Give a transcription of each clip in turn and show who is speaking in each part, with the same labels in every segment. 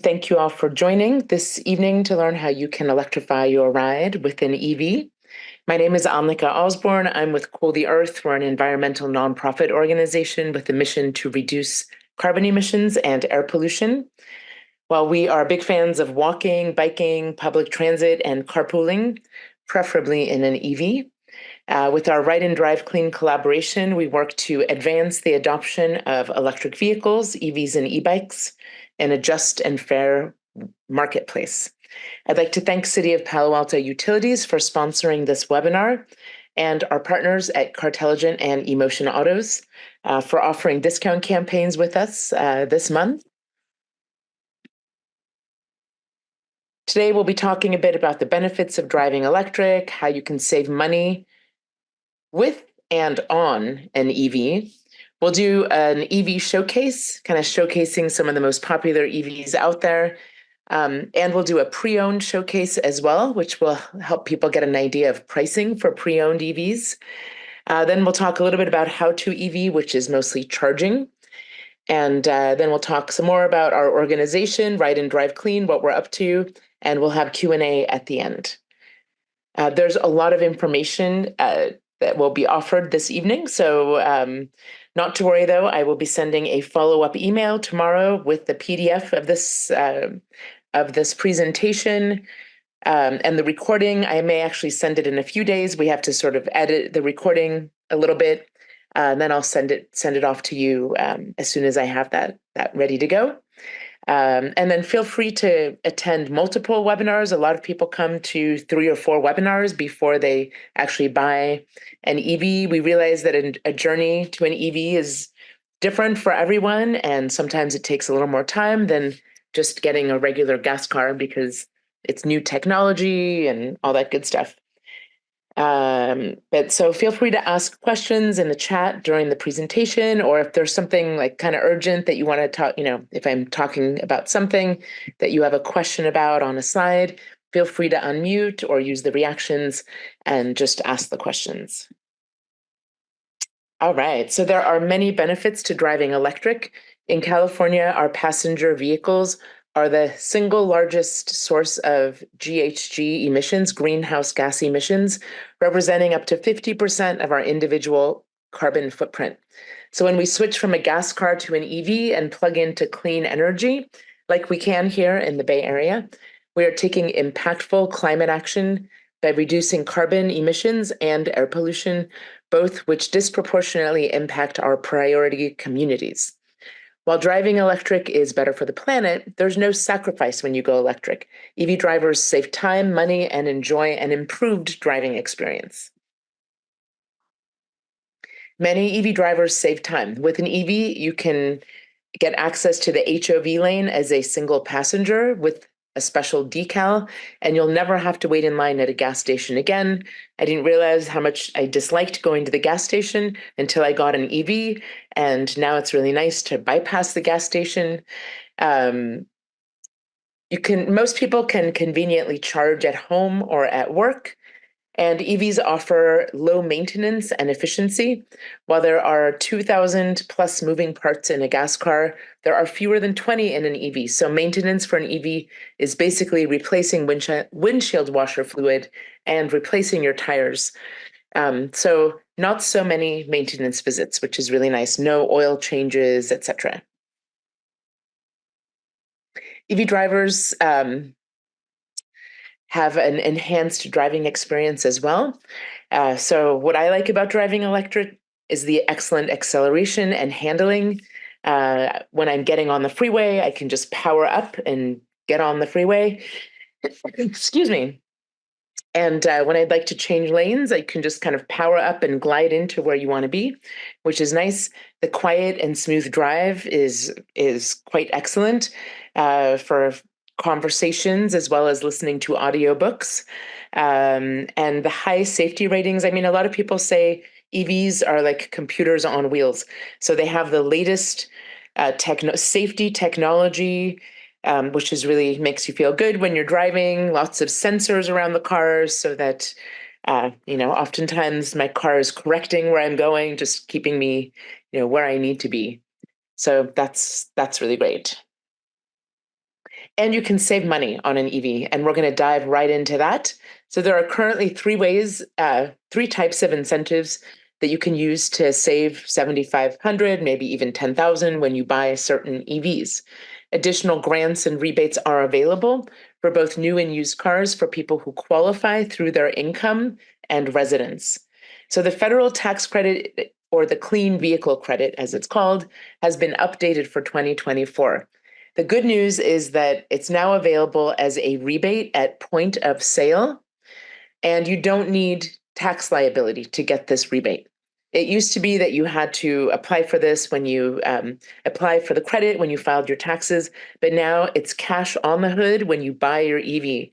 Speaker 1: Thank you all for joining this evening to learn how you can electrify your ride with an EV. My name is Amlika Osborne. I'm with Cool the Earth. We're an environmental nonprofit organization with a mission to reduce carbon emissions and air pollution. While we are big fans of walking, biking, public transit, and carpooling, preferably in an EV, with our Ride and Drive Clean collaboration, we work to advance the adoption of electric vehicles, EVs and e-bikes, in a just and fair marketplace. I'd like to thank City of Palo Alto Utilities for sponsoring this webinar and our partners at Cartelligent and Emotion Autos for offering discount campaigns with us this month. Today, we'll be talking a bit about the benefits of driving electric, how you can save money with and on an EV. We'll do an EV showcase, kind of showcasing some of the most popular EVs out there. And we'll do a pre-owned showcase as well, which will help people get an idea of pricing for pre-owned EVs. Then we'll talk a little bit about how-to EV, which is mostly charging. And then we'll talk some more about our organization, Ride and Drive Clean, what we're up to, and we'll have Q&A at the end. There's a lot of information that will be offered this evening. So not to worry, though, I will be sending a follow-up email tomorrow with the PDF of this presentation and the recording. I may actually send it in a few days. We have to sort of edit the recording a little bit, and then I'll send it off to you as soon as I have that ready to go. And then feel free to attend multiple webinars. A lot of people come to 3 or 4 webinars before they actually buy an EV. We realize that a journey to an EV is different for everyone, and sometimes it takes a little more time than just getting a regular gas car because it's new technology and all that good stuff. But so feel free to ask questions in the chat during the presentation, or if there's something like kind of urgent that you want to talk, if I'm talking about something that you have a question about on a slide, feel free to unmute or use the reactions and just ask the questions. All right, so there are many benefits to driving electric. In California, our passenger vehicles are the single largest source of GHG emissions, greenhouse gas emissions, representing up to 50% of our individual carbon footprint. So when we switch from a gas car to an EV and plug into clean energy, like we can here in the Bay Area, we are taking impactful climate action by reducing carbon emissions and air pollution, both which disproportionately impact our priority communities. While driving electric is better for the planet, there's no sacrifice when you go electric. EV drivers save time, money, and enjoy an improved driving experience. Many EV drivers save time. With an EV, you can get access to the HOV lane as a single passenger with a special decal, and you'll never have to wait in line at a gas station again. I didn't realize how much I disliked going to the gas station until I got an EV, and now it's really nice to bypass the gas station. Most people can conveniently charge at home or at work, and EVs offer low maintenance and efficiency. While there are 2,000 plus moving parts in a gas car, there are fewer than 20 in an EV. So maintenance for an EV is basically replacing windshield washer fluid and replacing your tires. So not so many maintenance visits, which is really nice. No oil changes, etc. EV drivers have an enhanced driving experience as well. So what I like about driving electric is the excellent acceleration and handling. When I'm getting on the freeway, I can just power up and get on the freeway. Excuse me. And when I'd like to change lanes, I can just kind of power up and glide into where you want to be, which is nice. The quiet and smooth drive is quite excellent for conversations as well as listening to audiobooks. And the high safety ratings, I mean, a lot of people say EVs are like computers on wheels. So they have the latest safety technology, which is really makes you feel good when you're driving, lots of sensors around the cars so that, oftentimes my car is correcting where I'm going, just keeping me, where I need to be. So that's really great. And you can save money on an EV, and we're going to dive right into that. So there are currently three types of incentives that you can use to save 7,500, maybe even 10,000 when you buy certain EVs. Additional grants and rebates are available for both new and used cars for people who qualify through their income and residence. So the federal tax credit, or the clean vehicle credit as it's called, has been updated for 2024. The good news is that it's now available as a rebate at point of sale, and you don't need tax liability to get this rebate. It used to be that you had to apply for this when you apply for the credit when you filed your taxes, but now it's cash on the hood when you buy your EV.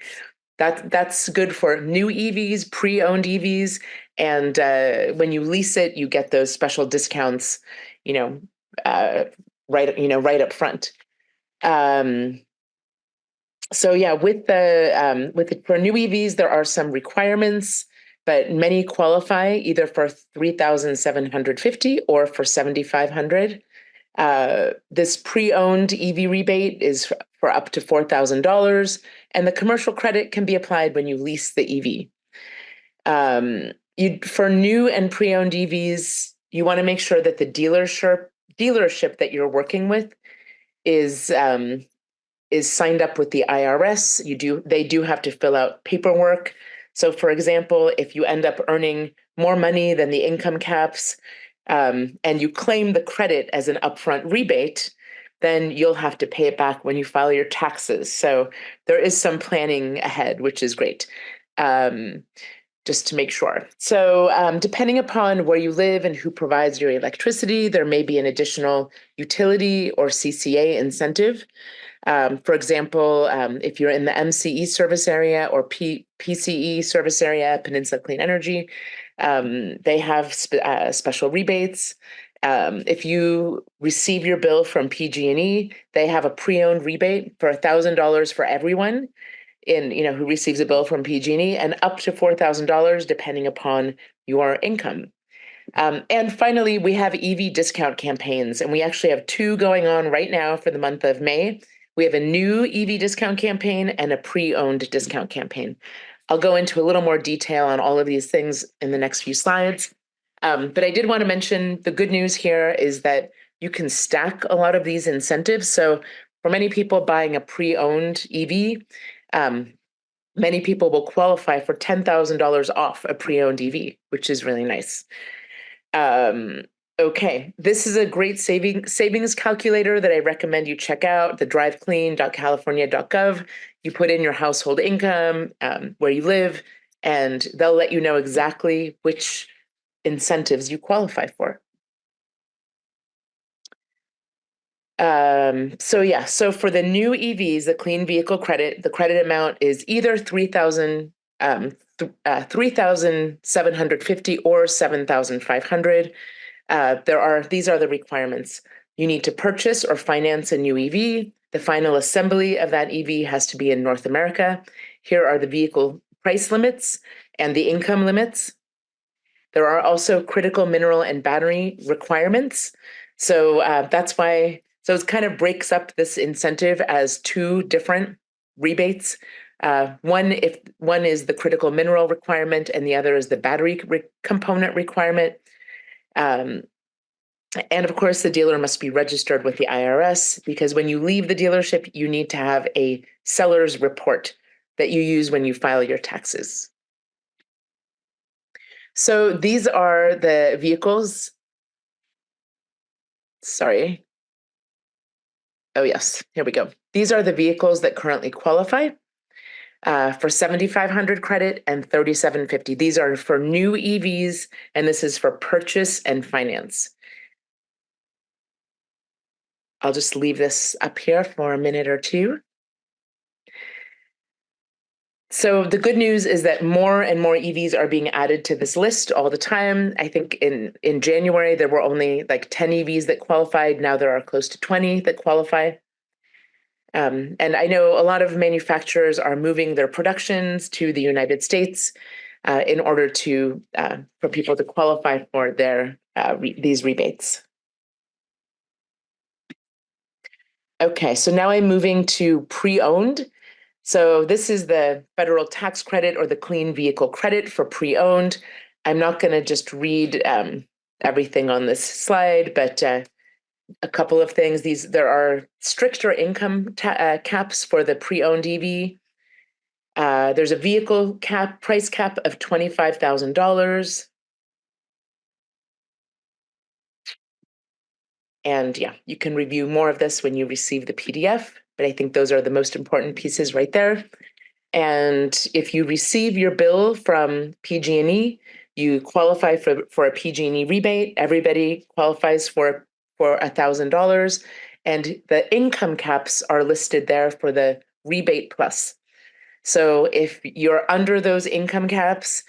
Speaker 1: That's good for new EVs, pre-owned EVs, and when you lease it, you get those special discounts, you know, right up front. Um, so yeah, for new EVs, there are some requirements, but many qualify either for 3,750 or for 7,500. This pre-owned EV rebate is for up to $4,000, and the commercial credit can be applied when you lease the EV. For new and pre-owned EVs, you want to make sure that the dealership that you're working with is signed up with the IRS. They do have to fill out paperwork. So for example, if you end up earning more money than the income caps, and you claim the credit as an upfront rebate, then you'll have to pay it back when you file your taxes. So there is some planning ahead, which is great. Just to make sure. So depending upon where you live and who provides your electricity, there may be an additional utility or CCA incentive. For example, if you're in the MCE service area or PCE service area, Peninsula Clean Energy, they have special rebates. If you receive your bill from PG&E, they have a pre-owned rebate for $1,000 for everyone who receives a bill from PG&E, and up to $4,000 depending upon your income. And finally, we have EV discount campaigns, and we actually have two going on right now for the month of May. We have a new EV discount campaign and a pre-owned discount campaign. I'll go into a little more detail on all of these things in the next few slides. But I did want to mention the good news here is that you can stack a lot of these incentives. So for many people buying a pre-owned EV, many people will qualify for $10,000 off a pre-owned EV, which is really nice. Okay, this is a great savings calculator that I recommend you check out, the driveclean.california.gov. You put in your household income, where you live, and they'll let you know exactly which incentives you qualify for. So for the new EVs, the clean vehicle credit, the credit amount is either 3,750 or 7,500. These are the requirements. You need to purchase or finance a new EV. The final assembly of that EV has to be in North America. Here are the vehicle price limits and the income limits. There are also critical mineral and battery requirements. So that's why, so it kind of breaks up this incentive as two different rebates. One is the critical mineral requirement and the other is the battery component requirement. And of course, the dealer must be registered with the IRS, because when you leave the dealership, you need to have a seller's report that you use when you file your taxes. So these are the vehicles. Sorry. Oh, yes, here we go. These are the vehicles that currently qualify for 7,500 credit and 3,750. These are for new EVs, and this is for purchase and finance. I'll just leave this up here for a minute or two. So the good news is that more and more EVs are being added to this list all the time. I think in January, there were only like 10 EVs that qualified. Now there are close to 20 that qualify. And I know a lot of manufacturers are moving their productions to the United States in order for people to qualify for these rebates. Okay, so now I'm moving to pre-owned. So this is the federal tax credit or the clean vehicle credit for pre-owned. I'm not going to just read everything on this slide, but a couple of things. There are stricter income caps for the pre-owned EV. There's a vehicle price cap of $25,000. And yeah, you can review more of this when you receive the PDF, but I think those are the most important pieces right there. And if you receive your bill from PG&E, you qualify for a PG&E rebate. Everybody qualifies for $1,000, and the income caps are listed there for the rebate plus. So if you're under those income caps,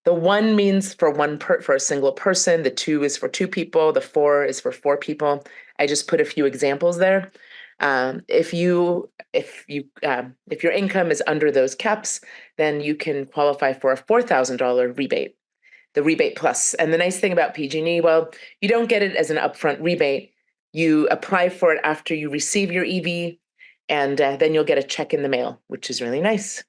Speaker 1: the 1 means for for a single person, the 2 is for 2 people, the 4 is for 4 people. I just put a few examples there. If your income is under those caps, then you can qualify for a $4,000 rebate, the rebate plus. And the nice thing about PG&E, well, you don't get it as an upfront rebate. You apply for it after you receive your EV, and then you'll get a check in the mail, which is really nice.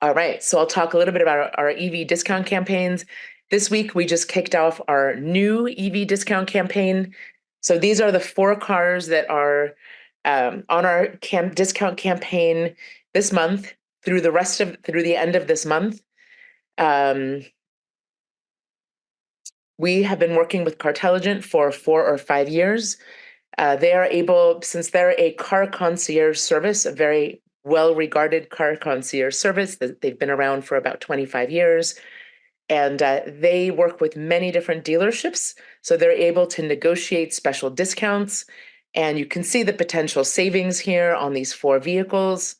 Speaker 1: All right, so I'll talk a little bit about our EV discount campaigns. This week, we just kicked off our new EV discount campaign. So these are the 4 cars that are on our discount campaign this month through the end of this month. We have been working with Cartelligent for 4 or 5 years. They are able, since they're a car concierge service, a very well-regarded car concierge service, that they've been around for about 25 years, and they work with many different dealerships, so they're able to negotiate special discounts, and you can see the potential savings here on these 4 vehicles.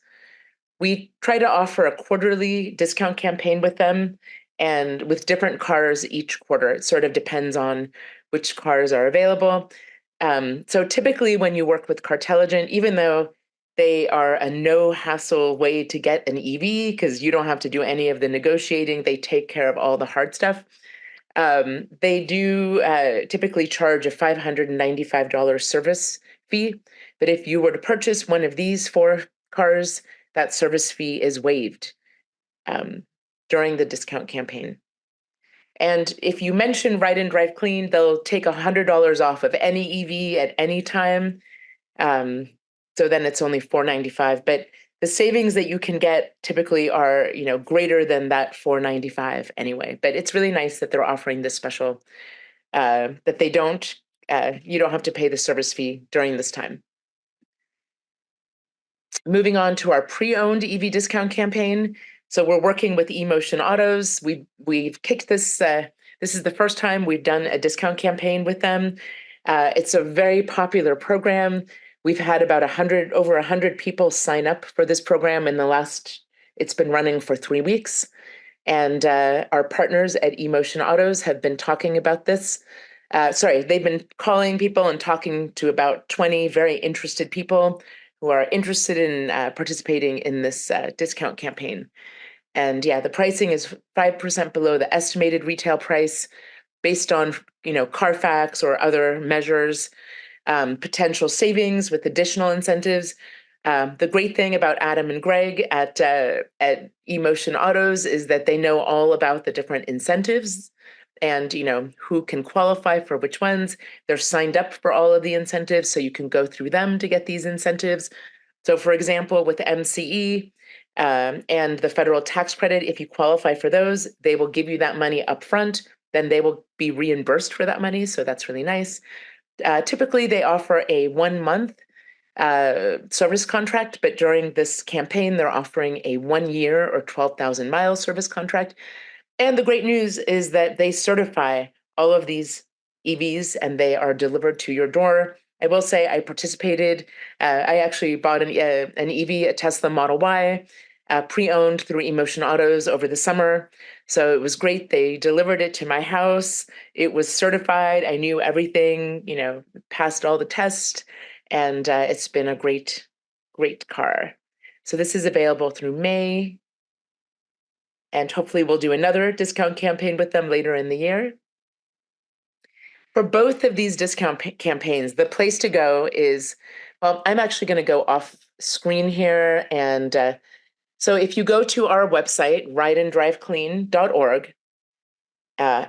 Speaker 1: We try to offer a quarterly discount campaign with them, and with different cars each quarter. It sort of depends on which cars are available. So typically when you work with Cartelligent, even though they are a no hassle way to get an EV, because you don't have to do any of the negotiating, they take care of all the hard stuff. They do typically charge a $595 service fee, but if you were to purchase one of these 4 cars, that service fee is waived during the discount campaign. And if you mention Ride and Drive Clean, they'll take $100 off of any EV at any time. So then it's only $495. But the savings that you can get typically are, greater than that $495 anyway. But it's really nice that they're offering this special, that you don't have to pay the service fee during this time. Moving on to our pre-owned EV discount campaign. So we're working with eMotion Autos. We've kicked this. This is the first time we've done a discount campaign with them. It's a very popular program. We've had about over 100 people sign up for this program it's been running for 3 weeks. And our partners at eMotion Autos have been talking about this. They've been calling people and talking to about 20 very interested people who are interested in participating in this discount campaign. And yeah, the pricing is 5% below the estimated retail price based on, Carfax or other measures, potential savings with additional incentives. The great thing about Adam and Greg at eMotion Autos is that they know all about the different incentives and who can qualify for which ones. They're signed up for all of the incentives, so you can go through them to get these incentives. So for example, with MCE and the federal tax credit, if you qualify for those, they will give you that money up front, then they will be reimbursed for that money, so that's really nice. Typically they offer a 1-month service contract, but during this campaign, they're offering a 1-year or 12,000 mile service contract. And the great news is that they certify all of these EVs and they are delivered to your door. I will say I participated. I actually bought an EV, a Tesla Model Y, pre-owned through eMotion Autos over the summer. So it was great. They delivered it to my house. It was certified. I knew everything, passed all the tests, and it's been a great, great car. So this is available through May, and hopefully we'll do another discount campaign with them later in the year. For both of these discount campaigns, the place to go is, well, I'm actually going to go off screen here. And so if you go to our website, rideanddriveclean.org,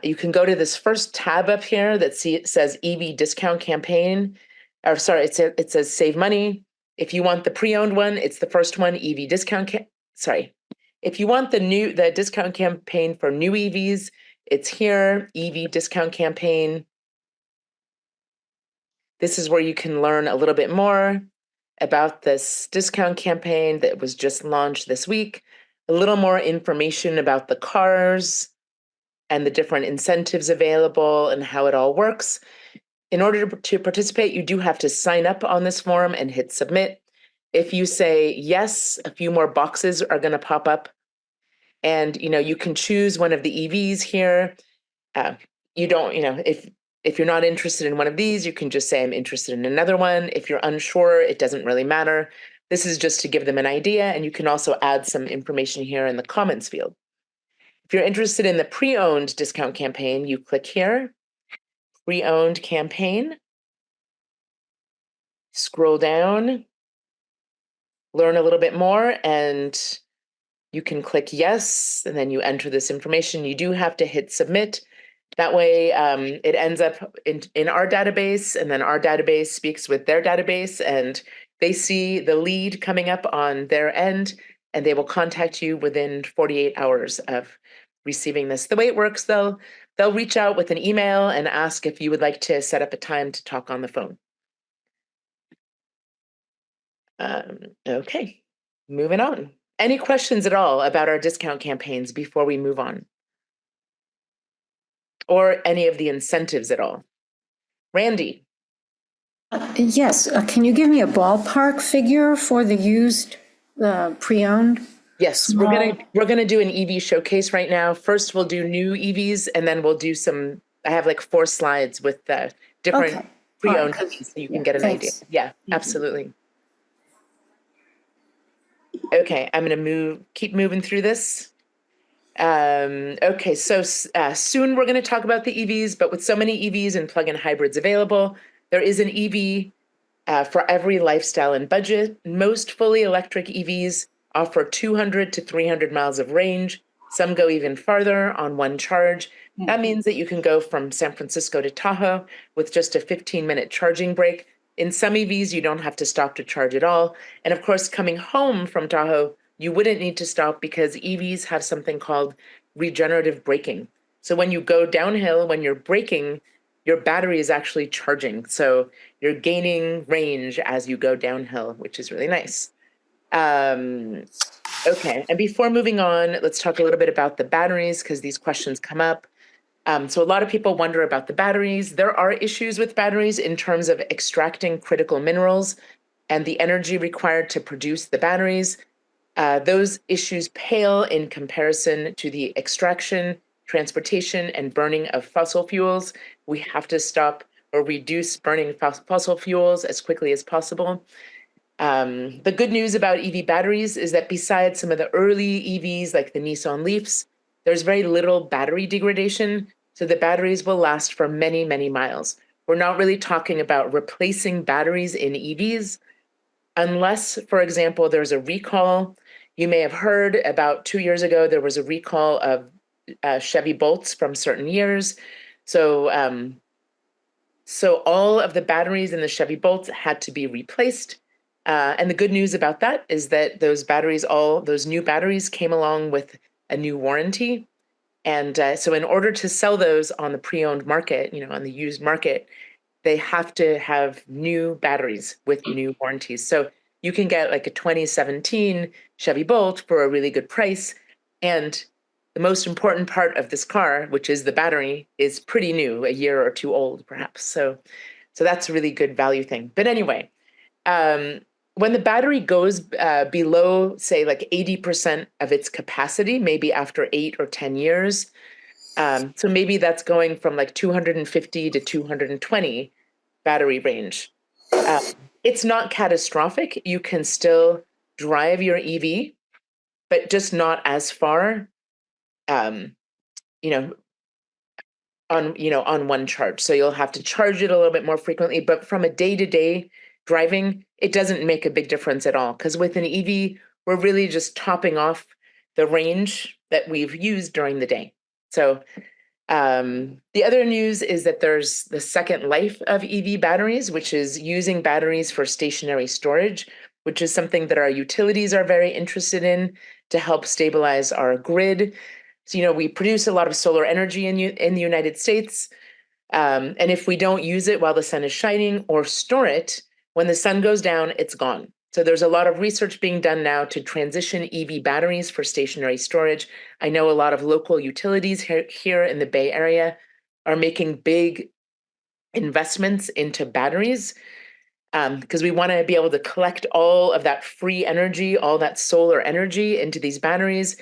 Speaker 1: you can go to this first tab up here that says EV discount campaign. Or sorry, it says save money. If you want the pre-owned one, it's the first one, EV discount. Sorry. If you want the discount campaign for new EVs, it's here, EV discount campaign. This is where you can learn a little bit more about this discount campaign that was just launched this week, a little more information about the cars and the different incentives available and how it all works. In order to participate, you do have to sign up on this form and hit submit. If you say yes, a few more boxes are going to pop up, and you can choose one of the EVs here. You don't, if you're not interested in one of these, you can just say I'm interested in another one. If you're unsure, it doesn't really matter. This is just to give them an idea, and you can also add some information here in the comments field. If you're interested in the pre-owned discount campaign, you click here, pre-owned campaign, scroll down, learn a little bit more, and you can click yes, and then you enter this information. You do have to hit submit. That way it ends up in our database, and then our database speaks with their database, and they see the lead coming up on their end, and they will contact you within 48 hours of receiving this. The way it works, they'll reach out with an email and ask if you would like to set up a time to talk on the phone. Okay, moving on. Any questions at all about our discount campaigns before we move on? Or any of the incentives at all? Randy?
Speaker 2: Yes, can you give me a ballpark figure for the used, pre-owned?
Speaker 1: Yes, we're gonna do an EV showcase right now. First, we'll do new EVs, and then we'll do some. I have like 4 slides with the different pre-owned EVs, so you can get an idea. Yeah, absolutely. Okay, I'm gonna keep moving through this. Okay, so soon we're going to talk about the EVs, but with so many EVs and plug-in hybrids available, there is an EV for every lifestyle and budget. Most fully electric EVs offer 200 to 300 miles of range. Some go even farther on one charge. That means that you can go from San Francisco to Tahoe with just a 15-minute charging break. In some EVs, you don't have to stop to charge at all. And of course, coming home from Tahoe, you wouldn't need to stop because EVs have something called regenerative braking. So when you go downhill, when you're braking, your battery is actually charging. So you're gaining range as you go downhill, which is really nice. Okay, and before moving on, let's talk a little bit about the batteries because these questions come up. So a lot of people wonder about the batteries. There are issues with batteries in terms of extracting critical minerals and the energy required to produce the batteries. Those issues pale in comparison to the extraction, transportation, and burning of fossil fuels. We have to stop or reduce burning fossil fuels as quickly as possible. The good news about EV batteries is that besides some of the early EVs like the Nissan Leafs, there's very little battery degradation, so the batteries will last for many, many miles. We're not really talking about replacing batteries in EVs, unless, for example, there's a recall. You may have heard about 2 years ago, there was a recall of Chevy Bolts from certain years. So all of the batteries in the Chevy Bolts had to be replaced. And the good news about that is that those new batteries came along with a new warranty. And so in order to sell those on the pre-owned market, on the used market, they have to have new batteries with new warranties. So you can get like a 2017 Chevy Bolt for a really good price. And the most important part of this car, which is the battery, is pretty new, a year or 2 old, perhaps. So that's a really good value thing. But anyway, when the battery goes below, say, like 80% of its capacity, maybe after 8 or 10 years, so maybe that's going from like 250 to 220 battery range. It's not catastrophic. You can still drive your EV, but just not as far. on one charge. So you'll have to charge it a little bit more frequently, but from a day-to-day driving, it doesn't make a big difference at all. Because with an EV, we're really just topping off the range that we've used during the day. So the other news is that there's the second life of EV batteries, which is using batteries for stationary storage, which is something that our utilities are very interested in to help stabilize our grid. So, we produce a lot of solar energy in the United States. And if we don't use it while the sun is shining or store it, when the sun goes down, it's gone. So there's a lot of research being done now to transition EV batteries for stationary storage. I know a lot of local utilities here in the Bay Area are making big investments into batteries because we want to be able to collect all of that free energy, all that solar energy into these batteries,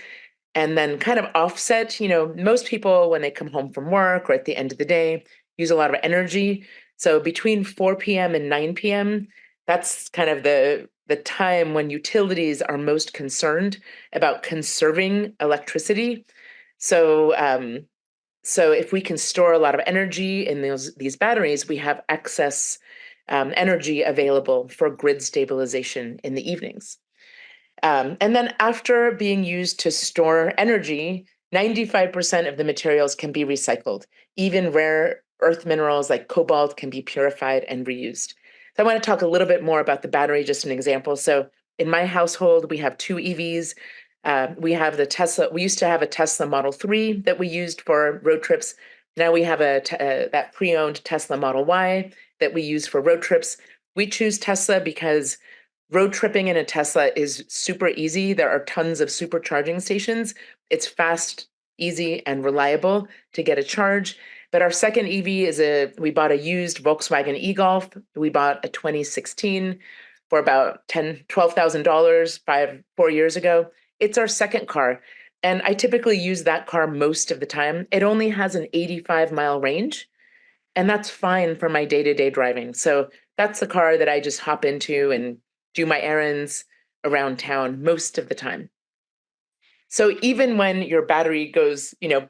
Speaker 1: and then kind of offset. Most people, when they come home from work or at the end of the day, use a lot of energy. So between 4 p.m. and 9 p.m., that's kind of the time when utilities are most concerned about conserving electricity. So if we can store a lot of energy in these batteries, we have excess energy available for grid stabilization in the evenings. And then after being used to store energy, 95% of the materials can be recycled. Even rare earth minerals like cobalt can be purified and reused. So I want to talk a little bit more about the battery, just an example. So in my household, we have two EVs. We have the Tesla. We used to have a Tesla Model 3 that we used for road trips. Now we have that pre-owned Tesla Model Y that we use for road trips. We choose Tesla because road tripping in a Tesla is super easy. There are tons of supercharging stations. It's fast, easy, and reliable to get a charge. But our second EV we bought a used Volkswagen e-Golf. We bought a 2016 for about $12,000 4 years ago. It's our second car. And I typically use that car most of the time. It only has an 85-mile range, and that's fine for my day-to-day driving. So that's the car that I just hop into and do my errands around town most of the time. So even when your battery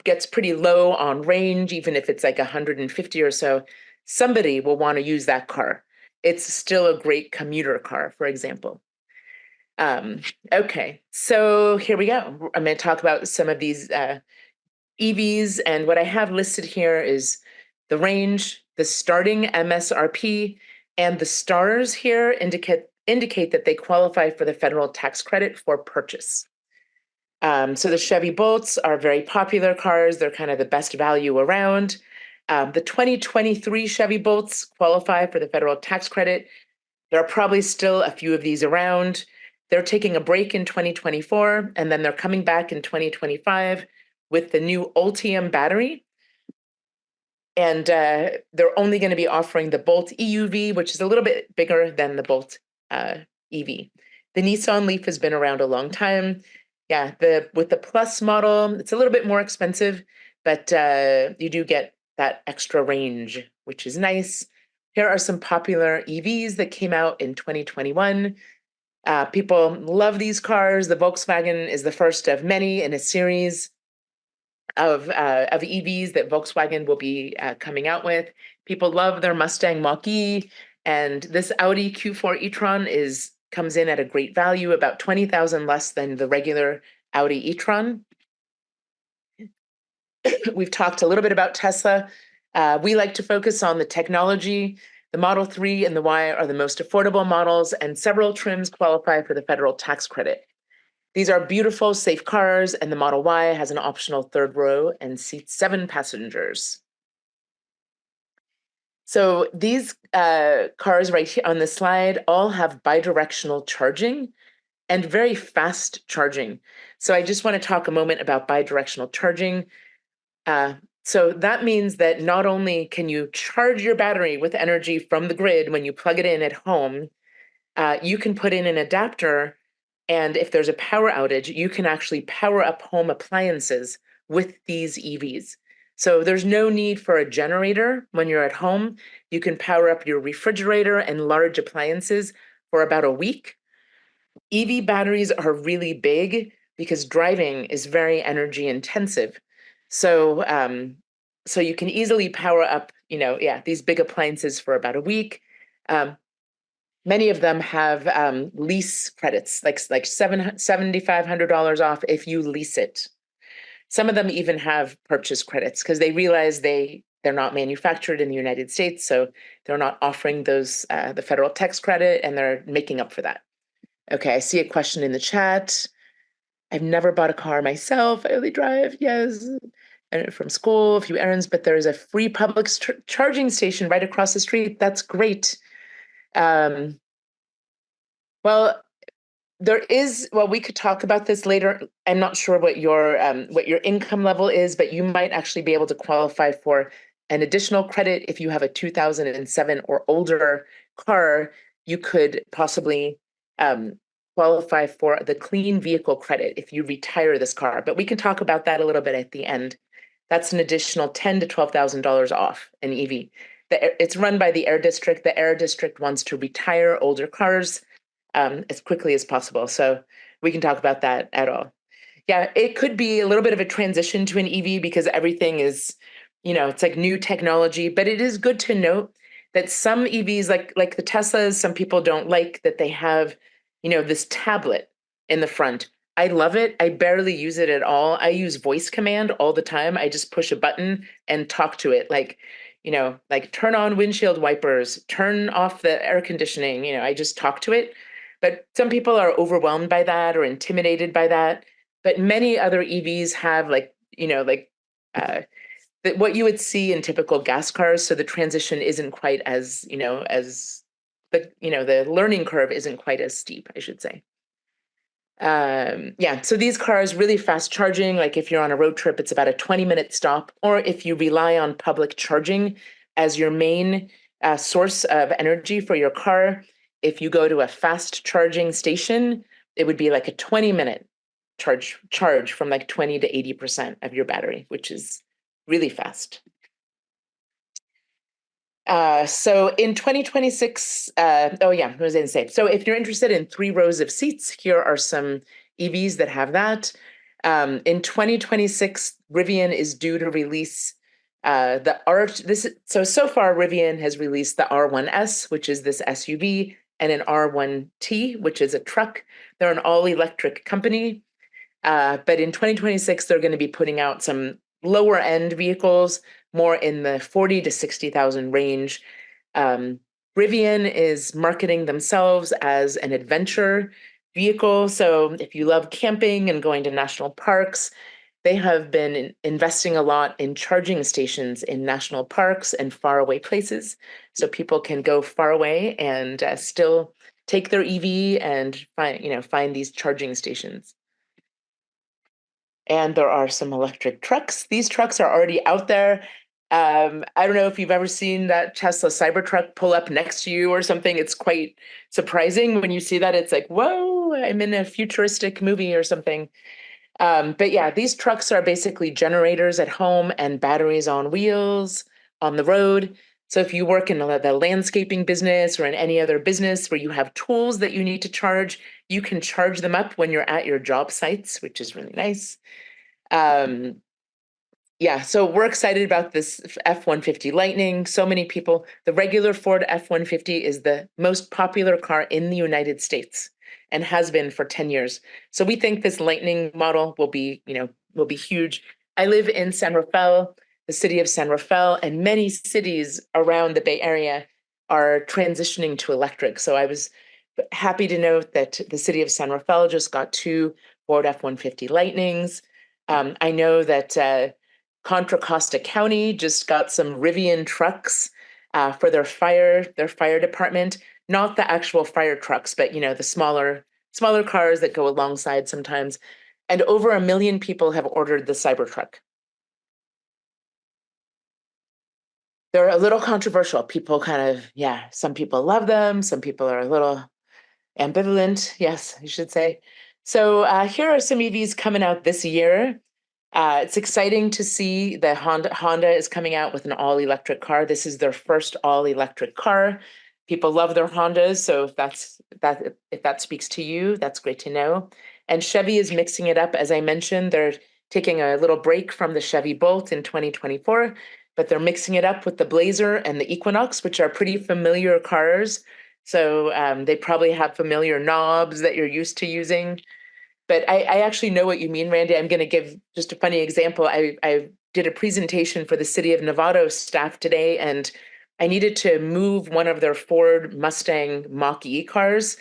Speaker 1: gets pretty low on range, even if it's like 150 or so, somebody will want to use that car. It's still a great commuter car, for example. Okay, so here we go. I'm going to talk about some of these EVs, and what I have listed here is the range, the starting MSRP, and the stars here indicate that they qualify for the federal tax credit for purchase. So the Chevy Bolts are very popular cars. They're kind of the best value around. The 2023 Chevy Bolts qualify for the federal tax credit. There are probably still a few of these around. They're taking a break in 2024, and then they're coming back in 2025 with the new Ultium battery. And they're only going to be offering the Bolt EUV, which is a little bit bigger than the Bolt EV. The Nissan Leaf has been around a long time. Yeah, with the Plus model, it's a little bit more expensive, but you do get that extra range, which is nice. Here are some popular EVs that came out in 2021. People love these cars. The Volkswagen is the first of many in a series of EVs that Volkswagen will be coming out with. People love their Mustang Mach-E, and this Audi Q4 e-tron comes in at a great value, about $20,000 less than the regular Audi e-tron. We've talked a little bit about Tesla. We like to focus on the technology. The Model 3 and the Y are the most affordable models, and several trims qualify for the federal tax credit. These are beautiful, safe cars, and the Model Y has an optional third row and seats 7 passengers. So these cars right here on the slide all have bidirectional charging and very fast charging. So I just want to talk a moment about bidirectional charging. So that means that not only can you charge your battery with energy from the grid when you plug it in at home, you can put in an adapter, and if there's a power outage, you can actually power up home appliances with these EVs. So there's no need for a generator when you're at home. You can power up your refrigerator and large appliances for about a week. EV batteries are really big because driving is very energy intensive. So so you can easily power up, these big appliances for about a week. Many of them have lease credits, like $7,500 off if you lease it. Some of them even have purchase credits because they realize they're not manufactured in the United States, so they're not offering those the federal tax credit, and they're making up for that. Okay, I see a question in the chat. I've never bought a car myself. I only drive, yes, and from school, a few errands, but there's a free public charging station right across the street. That's great. Well, we could talk about this later. I'm not sure what your income level is, but you might actually be able to qualify for an additional credit if you have a 2007 or older car. You could possibly qualify for the clean vehicle credit if you retire this car. But we can talk about that a little bit at the end. That's an additional $10,000 to $12,000 off an EV. It's run by the Air District. The Air District wants to retire older cars as quickly as possible. So we can talk about that at all. Yeah, it could be a little bit of a transition to an EV because everything is, it's like new technology, but it is good to note that some EVs, like the Teslas, some people don't like that they have, this tablet in the front. I love it. I barely use it at all. I use voice command all the time. I just push a button and talk to it. Like turn on windshield wipers, turn off the air conditioning. I just talk to it. But some people are overwhelmed by that or intimidated by that. But many other EVs have what you would see in typical gas cars. So the transition isn't quite as, the learning curve isn't quite as steep, I should say. So these cars, really fast charging, like if you're on a road trip, it's about a 20-minute stop, or if you rely on public charging as your main source of energy for your car, if you go to a fast charging station, it would be like a 20-minute charge from like 20 to 80% of your battery, which is really fast. So in 2026, what was I going to say? So if you're interested in 3 rows of seats, here are some EVs that have that. In 2026, Rivian is due to release the R. So far, Rivian has released the R1S, which is this SUV, and an R1T, which is a truck. They're an all-electric company. But in 2026, they're going to be putting out some lower end vehicles, more in the 40 to 60,000 range. Rivian is marketing themselves as an adventure vehicle. So if you love camping and going to national parks, they have been investing a lot in charging stations in national parks and faraway places. So people can go far away and still take their EV and find these charging stations. And there are some electric trucks. These trucks are already out there. I don't know if you've ever seen that Tesla Cybertruck pull up next to you or something. It's quite surprising when you see that. It's like, whoa, I'm in a futuristic movie or something. But yeah, these trucks are basically generators at home and batteries on wheels on the road. So if you work in the landscaping business or in any other business where you have tools that you need to charge, you can charge them up when you're at your job sites, which is really nice. So we're excited about this F-150 Lightning. So many people, the regular Ford F-150 is the most popular car in the United States and has been for 10 years. So we think this Lightning model will be huge. I live in San Rafael, the city of San Rafael, and many cities around the Bay Area are transitioning to electric. So I was happy to note that the city of San Rafael just got 2 Ford F-150 Lightnings. I know that Contra Costa County just got some Rivian trucks for their fire department. Not the actual fire trucks, but the smaller cars that go alongside sometimes. And over 1 million people have ordered the Cybertruck. They're a little controversial. People some people love them. Some people are a little ambivalent. Yes, I should say. So here are some EVs coming out this year. It's exciting to see that Honda is coming out with an all-electric car. This is their first all-electric car. People love their Hondas, so if that speaks to you, that's great to know. And Chevy is mixing it up. As I mentioned, they're taking a little break from the Chevy Bolt in 2024, but they're mixing it up with the Blazer and the Equinox, which are pretty familiar cars. So they probably have familiar knobs that you're used to using. But I actually know what you mean, Randy. I'm going to give just a funny example. I did a presentation for the City of Novato staff today, and I needed to move one of their Ford Mustang Mach-E cars.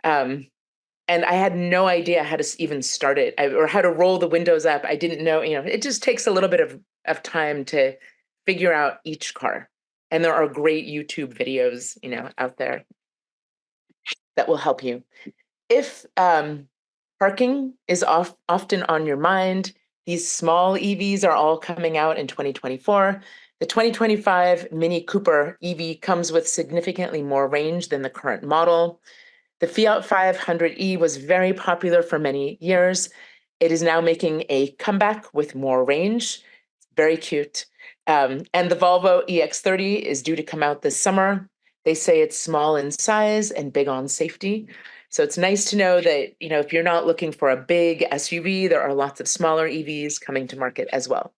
Speaker 1: And I had no idea how to even start it or how to roll the windows up. I didn't know, it just takes a little bit of time to figure out each car. And there are great YouTube videos, out there that will help you. If parking is often on your mind, these small EVs are all coming out in 2024. The 2025 Mini Cooper EV comes with significantly more range than the current model. The Fiat 500e was very popular for many years. It is now making a comeback with more range. Very cute. And the Volvo EX30 is due to come out this summer. They say it's small in size and big on safety. So it's nice to know that, if you're not looking for a big SUV, there are lots of smaller EVs coming to market as well.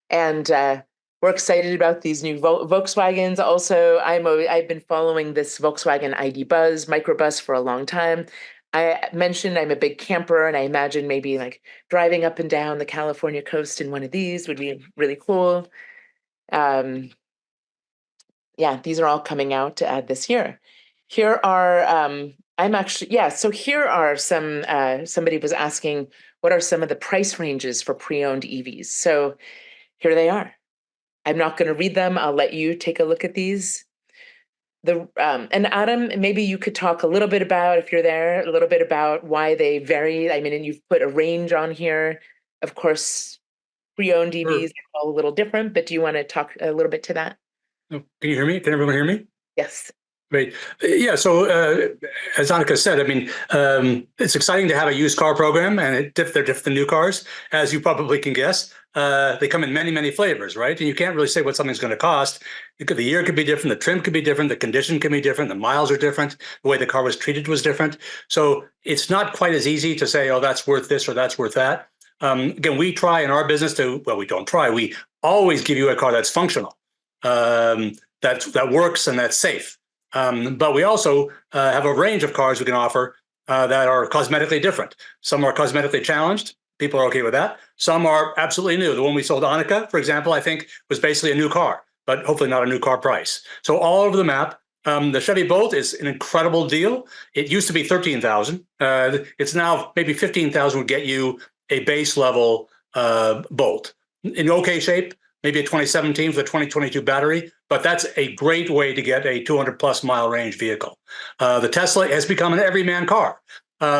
Speaker 1: And we're excited about these new Volkswagens. Also, I've been following this Volkswagen ID Buzz microbus for a long time. I mentioned I'm a big camper, and I imagine maybe like driving up and down the California coast in one of these would be really cool. Yeah, these are all coming out this year. Here are so here are some, somebody was asking, what are some of the price ranges for pre-owned EVs? So here they are. I'm not going to read them. I'll let you take a look at these. And Adam, maybe you could talk a little bit about, if you're there, a little bit about why they vary. I mean, and you've put a range on here. Of course, pre-owned EVs are all a little different, but do you want to talk a little bit to that?
Speaker 3: Can you hear me? Can everyone hear me?
Speaker 1: Yes.
Speaker 3: Great. Yeah. So as Annika said, I mean, it's exciting to have a used car program, and they're different than new cars, as you probably can guess. They come in many, many flavors, right? And you can't really say what something's going to cost. The year could be different, the trim could be different, the condition can be different, the miles are different, the way the car was treated was different. So it's not quite as easy to say, oh, that's worth this or that's worth that. Again, we try in our business we don't try. We always give you a car that's functional, that works and that's safe. But we also have a range of cars we can offer that are cosmetically different. Some are cosmetically challenged. People are okay with that. Some are absolutely new. The one we sold Annika, for example, I think was basically a new car, but hopefully not a new car price. So all over the map. The Chevy Bolt is an incredible deal. It used to be $13,000. It's now maybe $15,000 would get you a base level Bolt in okay shape. Maybe a 2017 with a 2022 battery, but that's a great way to get a 200+ mile range vehicle. The Tesla has become an everyman car.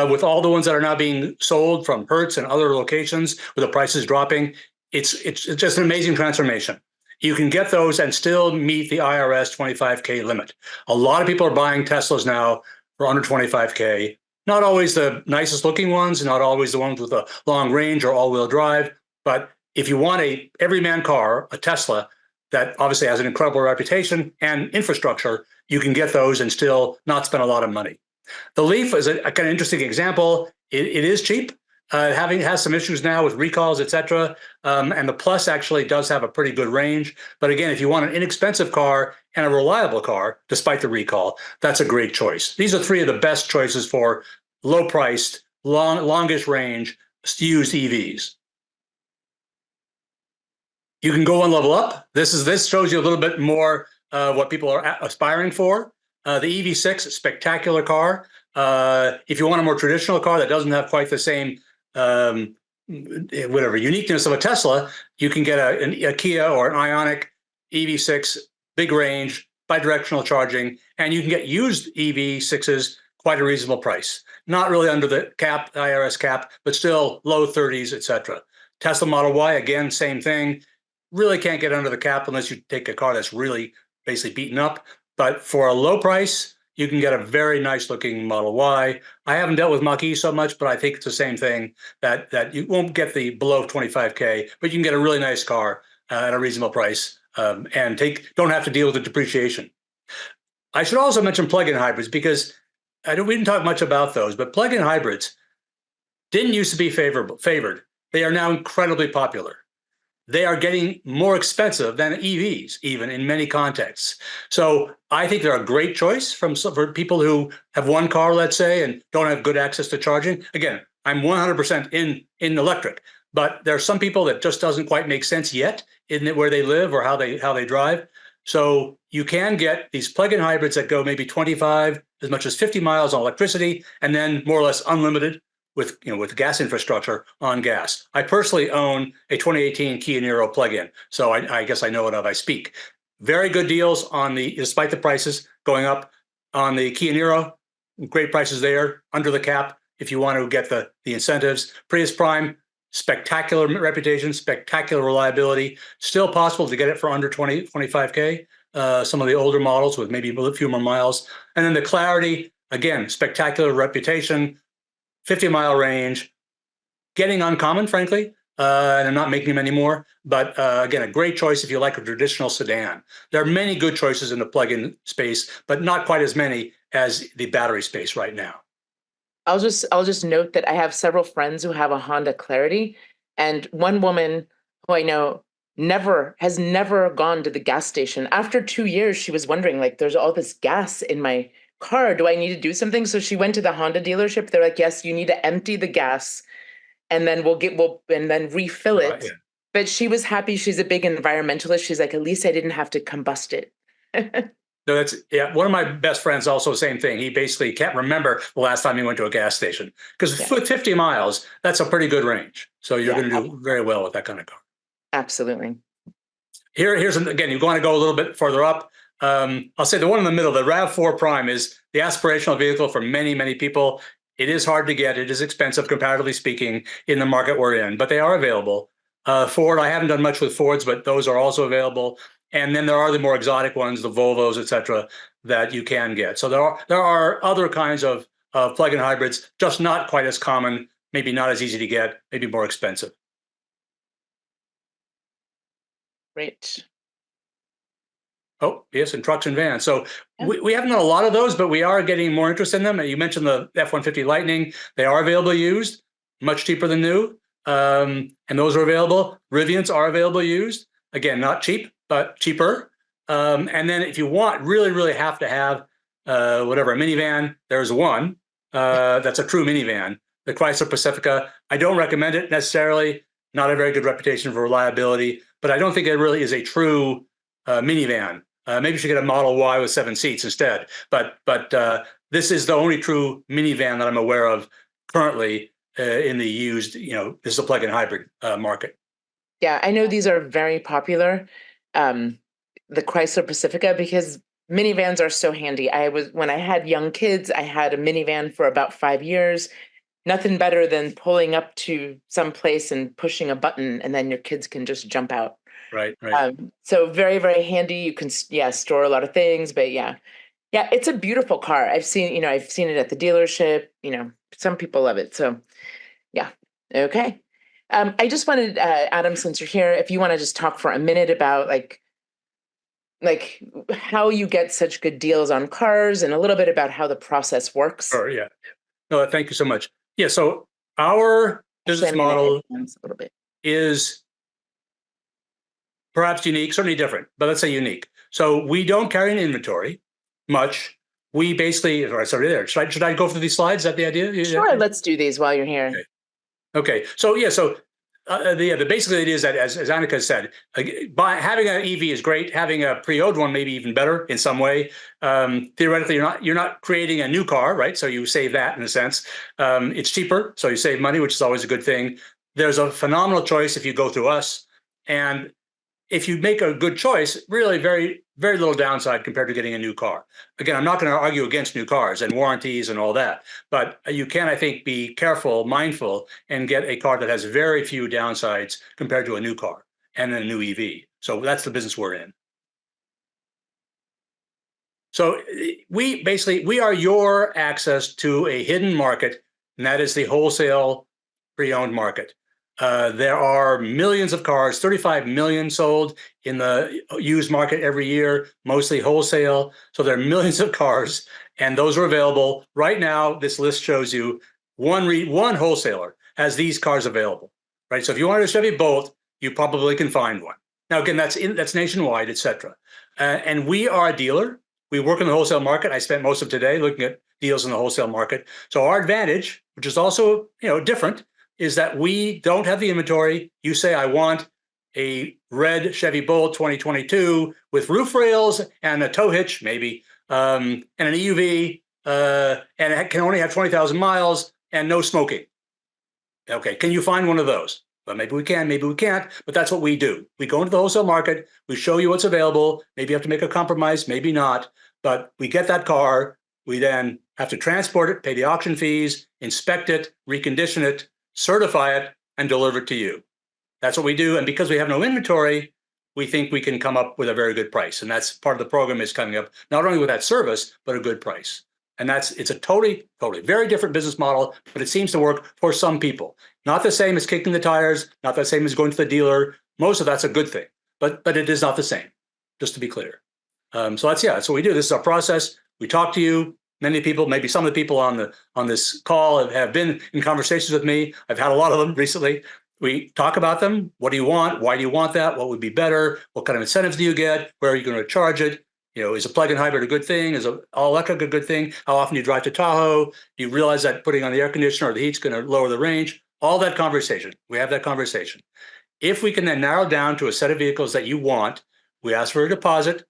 Speaker 3: With all the ones that are now being sold from Hertz and other locations with the prices dropping, it's just an amazing transformation. You can get those and still meet the IRS 25K limit. A lot of people are buying Teslas now for under 25K. Not always the nicest looking ones, not always the ones with a long range or all-wheel drive, but if you want a everyman car, a Tesla, that obviously has an incredible reputation and infrastructure, you can get those and still not spend a lot of money. The Leaf is a kind of interesting example. It is cheap. Has some issues now with recalls, et cetera. And the Plus actually does have a pretty good range. But again, if you want an inexpensive car and a reliable car, despite the recall, that's a great choice. These are three of the best choices for low-priced, longest range used EVs. You can go one level up. This shows you a little bit more what people are aspiring for. The EV6, spectacular car. If you want a more traditional car that doesn't have quite the same uniqueness of a Tesla, you can get a Kia or an Ioniq EV6, big range, bidirectional charging, and you can get used EV6s quite a reasonable price. Not really under the cap, IRS cap, but still low 30s, et cetera. Tesla Model Y, again, same thing. Really can't get under the cap unless you take a car that's really basically beaten up. But for a low price, you can get a very nice looking Model Y. I haven't dealt with Mach-E so much, but I think it's the same thing, that you won't get the below 25K, but you can get a really nice car at a reasonable price and don't have to deal with the depreciation. I should also mention plug-in hybrids because we didn't talk much about those, but plug-in hybrids didn't used to be favored. they are now incredibly popular. They are getting more expensive than EVs, even in many contexts. So I think they're a great choice for people who have one car, let's say, and don't have good access to charging. Again, I'm 100% in electric, but there are some people that just doesn't quite make sense yet in where they live or how they drive. So you can get these plug-in hybrids that go maybe 25, as much as 50 miles on electricity, and then more or less unlimited with gas infrastructure on gas. I personally own a 2018 Kia Niro plug-in, so I guess I know it of I speak. Very good deals despite the prices going up on the Kia Niro. Great prices there, under the cap if you want to get the incentives. Prius Prime, spectacular reputation, spectacular reliability. Still possible to get it for under 25K. Some of the older models with maybe a few more miles. And then the Clarity, again, spectacular reputation, 50-mile range, getting uncommon, frankly, and I'm not making them anymore. But again, a great choice if you like a traditional sedan. There are many good choices in the plug-in space, but not quite as many as the battery space right now.
Speaker 1: I'll just note that I have several friends who have a Honda Clarity, and one woman who I know has never gone to the gas station. After 2 years, she was wondering, like, there's all this gas in my car. Do I need to do something? So she went to the Honda dealership. They're like, yes, you need to empty the gas, and then and then refill it.
Speaker 3: Right, yeah.
Speaker 1: But she was happy. She's a big environmentalist. She's like, at least I didn't have to combust it.
Speaker 3: No, that's one of my best friends, also same thing. He basically can't remember the last time he went to a gas station because with 50 miles, that's a pretty good range. So you're going to do very well with that kind of car.
Speaker 1: Absolutely.
Speaker 3: Here's again, you want to go a little bit further up. I'll say the one in the middle, the RAV4 Prime, is the aspirational vehicle for many, many people. It is hard to get. It is expensive, comparatively speaking, in the market we're in, but they are available. Ford, I haven't done much with Fords, but those are also available. And then there are the more exotic ones, the Volvos, et cetera, that you can get. So there are other kinds of plug-in hybrids, just not quite as common, maybe not as easy to get, maybe more expensive.
Speaker 1: Great.
Speaker 3: Oh, yes, and trucks and vans. So we haven't done a lot of those, but we are getting more interest in them. And you mentioned the F-150 Lightning. They are available used, much cheaper than new. And those are available. Rivians are available used. Again, not cheap, but cheaper. And then if you really have to have a minivan, there's one that's a true minivan, the Chrysler Pacifica. I don't recommend it necessarily. Not a very good reputation for reliability, but I don't think it really is a true minivan. Maybe you should get a Model Y with 7 seats instead. But this is the only true minivan that I'm aware of currently in the used. This is a plug-in hybrid market.
Speaker 1: Yeah, I know these are very popular, the Chrysler Pacifica, because minivans are so handy. When I had young kids, I had a minivan for about 5 years. Nothing better than pulling up to some place and pushing a button, and then your kids can just jump out.
Speaker 3: Right.
Speaker 1: So very, very handy. You can store a lot of things, but yeah, it's a beautiful car. I've seen it at the dealership. Some people love it. So yeah, okay. I just wanted, Adam, since you're here, if you want to just talk for a minute about like how you get such good deals on cars and a little bit about how the process works.
Speaker 3: Sure, yeah. No, thank you so much. Yeah, so our business model
Speaker 1: a little bit
Speaker 3: is perhaps unique, certainly different, but let's say unique. So we don't carry an inventory much. We basically, sorry, there. Should I go through these slides? Is that the idea?
Speaker 1: Sure, let's do these while you're here.
Speaker 3: Okay. So the basic idea is that, as Annika said, having an EV is great. Having a pre-owned one maybe even better in some way. Theoretically, you're not creating a new car, right? So you save that in a sense. It's cheaper, so you save money, which is always a good thing. There's a phenomenal choice if you go through us, and if you make a good choice, really very, very little downside compared to getting a new car. Again, I'm not going to argue against new cars and warranties and all that, but you can, I think, be careful, mindful, and get a car that has very few downsides compared to a new car and a new EV. So that's the business we're in. So we are your access to a hidden market, and that is the wholesale pre-owned market. There are millions of cars, 35 million sold in the used market every year, mostly wholesale. So there are millions of cars, and those are available. Right now, this list shows you one wholesaler has these cars available, right? So if you wanted a Chevy Bolt, you probably can find one. Now, again, that's nationwide, et cetera. And we are a dealer. We work in the wholesale market. I spent most of today looking at deals in the wholesale market. So our advantage, which is also, different, is that we don't have the inventory. You say, I want a red Chevy Bolt 2022 with roof rails and a tow hitch, maybe, and an EUV, and it can only have 20,000 miles and no smoking. Okay, can you find one of those? Well, maybe we can, maybe we can't, but that's what we do. We go into the wholesale market, we show you what's available. Maybe you have to make a compromise, maybe not, but we get that car. We then have to transport it, pay the auction fees, inspect it, recondition it, certify it, and deliver it to you. That's what we do. And because we have no inventory, we think we can come up with a very good price. And that's part of the program is coming up, not only with that service, but a good price. And it's a totally very different business model, but it seems to work for some people. Not the same as kicking the tires, not the same as going to the dealer. Most of that's a good thing, but it is not the same, just to be clear. So that's what we do. This is our process. We talk to you. Many people, maybe some of the people on this call have been in conversations with me. I've had a lot of them recently. We talk about them. What do you want? Why do you want that? What would be better? What kind of incentives do you get? Where are you going to charge it? Is a plug-in hybrid a good thing? Is an all-electric a good thing? How often do you drive to Tahoe? Do you realize that putting on the air conditioner or the heat's going to lower the range? All that conversation. We have that conversation. If we can then narrow down to a set of vehicles that you want, we ask for a deposit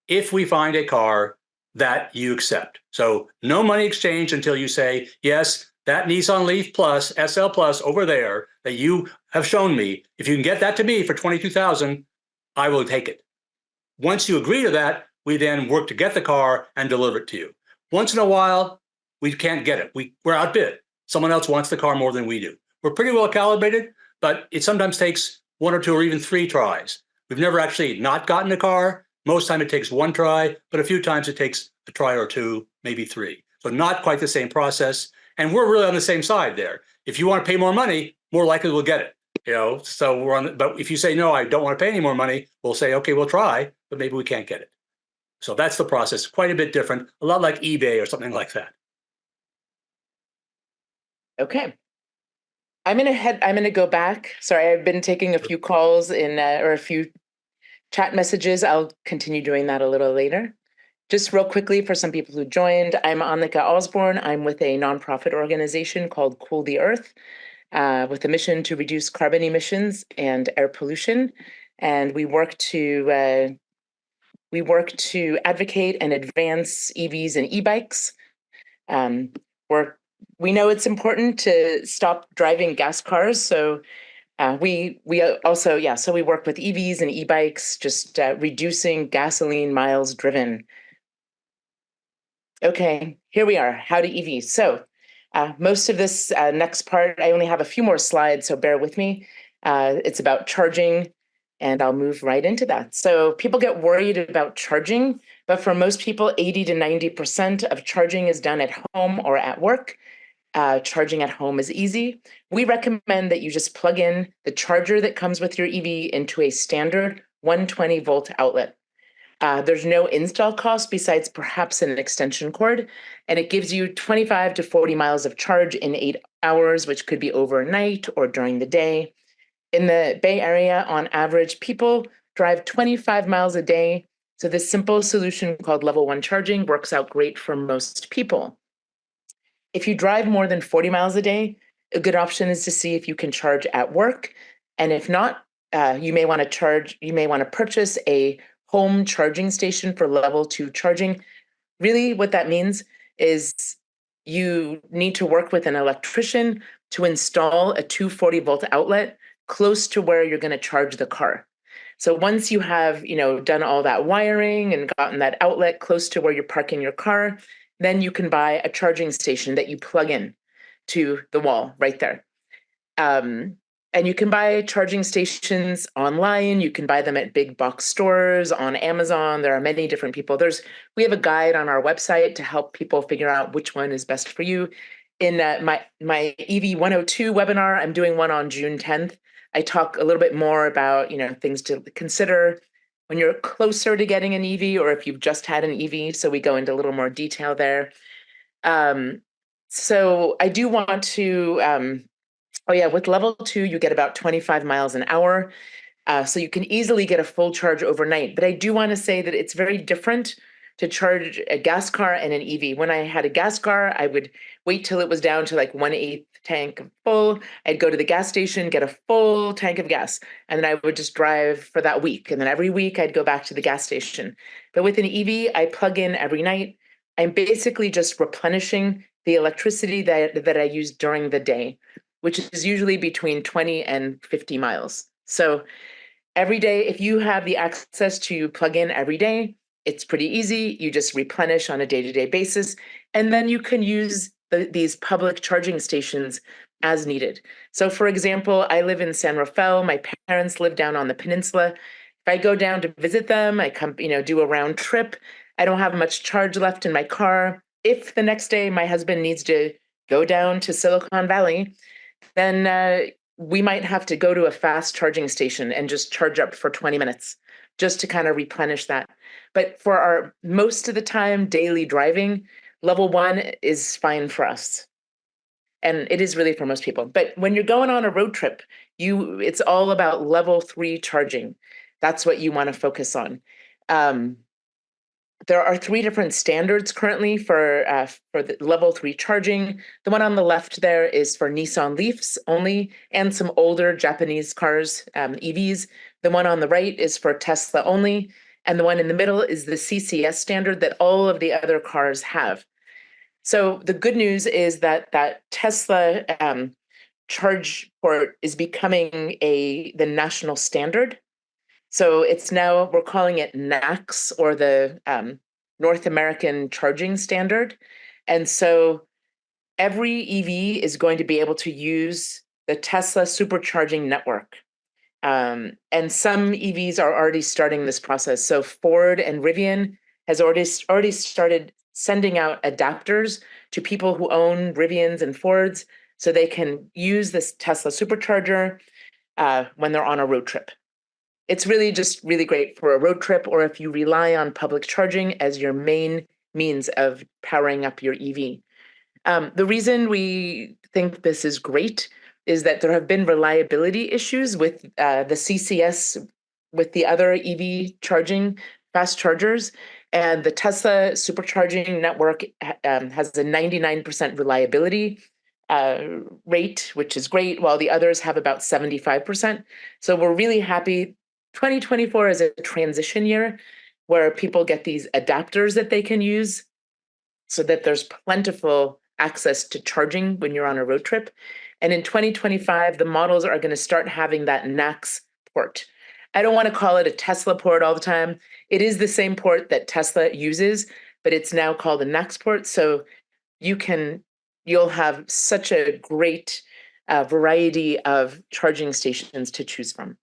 Speaker 3: if we find a car that you accept. So no money exchange until you say, yes, that Nissan Leaf Plus, SL Plus over there that you have shown me, if you can get that to me for $22,000, I will take it. Once you agree to that, we then work to get the car and deliver it to you. Once in a while, we can't get it. We're outbid. Someone else wants the car more than we do. We're pretty well calibrated, but it sometimes takes 1 or 2 or even 3 tries. We've never actually not gotten a car. Most time it takes 1 try, but a few times it takes a try or 2, maybe 3. So not quite the same process. And we're really on the same side there. If you want to pay more money, more likely we'll get it. So we're on. But if you say, no, I don't want to pay any more money, we'll say, okay, we'll try, but maybe we can't get it. So that's the process. Quite a bit different, a lot like eBay or something like that.
Speaker 1: Okay. I'm gonna go back. Sorry, I've been taking a few calls or a few chat messages. I'll continue doing that a little later. Just real quickly for some people who joined, I'm Annika Osborne. I'm with a nonprofit organization called Cool the Earth, with a mission to reduce carbon emissions and air pollution. And we work to advocate and advance EVs and e-bikes. We know it's important to stop driving gas cars, so we also so we work with EVs and e-bikes, just reducing gasoline miles driven. Okay, here we are. How to EV. So most of this next part, I only have a few more slides, so bear with me. It's about charging, and I'll move right into that. So people get worried about charging, but for most people, 80 to 90% of charging is done at home or at work. Charging at home is easy. We recommend that you just plug in the charger that comes with your EV into a standard 120 volt outlet. There's no install cost besides perhaps an extension cord, and it gives you 25 to 40 miles of charge in 8 hours, which could be overnight or during the day. In the Bay Area, on average, people drive 25 miles a day. So this simple solution called level 1 charging works out great for most people. If you drive more than 40 miles a day, a good option is to see if you can charge at work. And if not, you may want to purchase a home charging station for level 2 charging. Really, what that means is you need to work with an electrician to install a 240 volt outlet close to where you're going to charge the car. So once you have, done all that wiring and gotten that outlet close to where you're parking your car, then you can buy a charging station that you plug in to the wall right there. And you can buy charging stations online. You can buy them at big box stores, on Amazon. There are many different people. We have a guide on our website to help people figure out which one is best for you. In my EV 102 webinar, I'm doing one on June 10th. I talk a little bit more about things to consider when you're closer to getting an EV or if you've just had an EV. So we go into a little more detail there. So I do want to Oh yeah, with level 2, you get about 25 miles an hour. So you can easily get a full charge overnight. But I do want to say that it's very different to charge a gas car and an EV. When I had a gas car, I would wait till it was down to like 1/8 tank full. I'd go to the gas station, get a full tank of gas, and then I would just drive for that week. And then every week I'd go back to the gas station. But with an EV, I plug in every night. I'm basically just replenishing the electricity that I use during the day, which is usually between 20 and 50 miles. So every day, if you have the access to plug in every day, it's pretty easy. You just replenish on a day-to-day basis, and then you can use these public charging stations as needed. So for example, I live in San Rafael. My parents live down on the peninsula. If I go down to visit them, I come, do a round trip. I don't have much charge left in my car. If the next day my husband needs to go down to Silicon Valley, then we might have to go to a fast charging station and just charge up for 20 minutes just to kind of replenish that. But for our most of the time daily driving, level 1 is fine for us. And it is really for most people. But when you're going on a road trip, it's all about level 3 charging. That's what you want to focus on. There are 3 different standards currently for the level 3 charging. The one on the left there is for Nissan Leafs only, and some older Japanese cars, EVs. The one on the right is for Tesla only, and the one in the middle is the CCS standard that all of the other cars have. So the good news is that Tesla charge port is becoming the national standard. So it's now, we're calling it NACS, or the North American Charging Standard. And so every EV is going to be able to use the Tesla supercharging network. And some EVs are already starting this process. So Ford and Rivian has already started sending out adapters to people who own Rivians and Fords so they can use this Tesla supercharger when they're on a road trip. It's really just really great for a road trip, or if you rely on public charging as your main means of powering up your EV. The reason we think this is great is that there have been reliability issues with the CCS, with the other EV charging fast chargers, and the Tesla supercharging network has a 99% reliability rate, which is great, while the others have about 75%. So we're really happy. 2024 is a transition year where people get these adapters that they can use so that there's plentiful access to charging when you're on a road trip. And in 2025, the models are going to start having that NACS port. I don't want to call it a Tesla port all the time. It is the same port that Tesla uses, but it's now called a NACS port. So you'll have such a great variety of charging stations to choose from.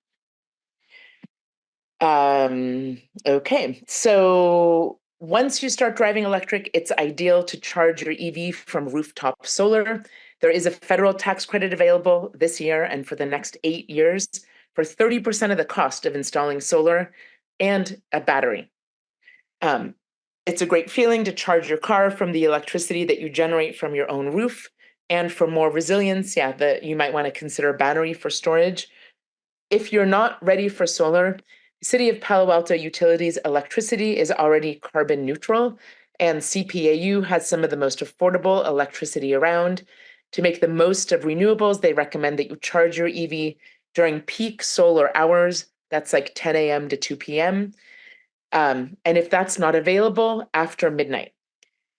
Speaker 1: Okay, so once you start driving electric, it's ideal to charge your EV from rooftop solar. There is a federal tax credit available this year and for the next 8 years for 30% of the cost of installing solar and a battery. It's a great feeling to charge your car from the electricity that you generate from your own roof. And for more resilience, you might want to consider a battery for storage. If you're not ready for solar, the City of Palo Alto Utilities electricity is already carbon neutral, and CPAU has some of the most affordable electricity around. To make the most of renewables, they recommend that you charge your EV during peak solar hours. That's like 10 a.m. to 2 p.m. And if that's not available, after midnight.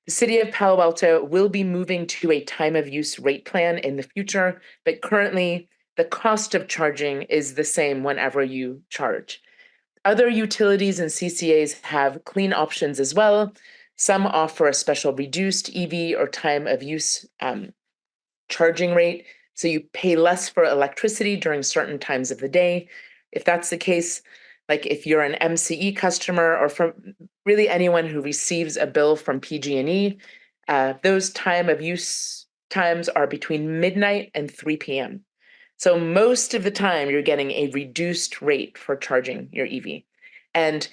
Speaker 1: The City of Palo Alto will be moving to a time of use rate plan in the future, but currently the cost of charging is the same whenever you charge. Other utilities and CCAs have clean options as well. Some offer a special reduced EV or time of use charging rate, so you pay less for electricity during certain times of the day. If that's the case, like if you're an MCE customer or from really anyone who receives a bill from PG&E, those time of use times are between midnight and 3 p.m. So most of the time you're getting a reduced rate for charging your EV. And,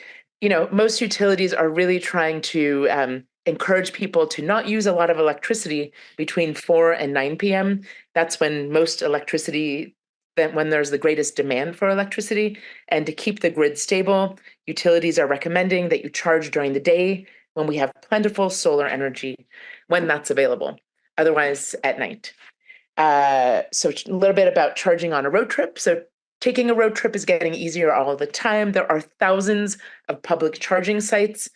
Speaker 1: most utilities are really trying to encourage people to not use a lot of electricity between 4 and 9 p.m. That's when most electricity, when there's the greatest demand for electricity. And to keep the grid stable, utilities are recommending that you charge during the day when we have plentiful solar energy, when that's available, otherwise at night. So a little bit about charging on a road trip. So taking a road trip is getting easier all the time. There are thousands of public charging sites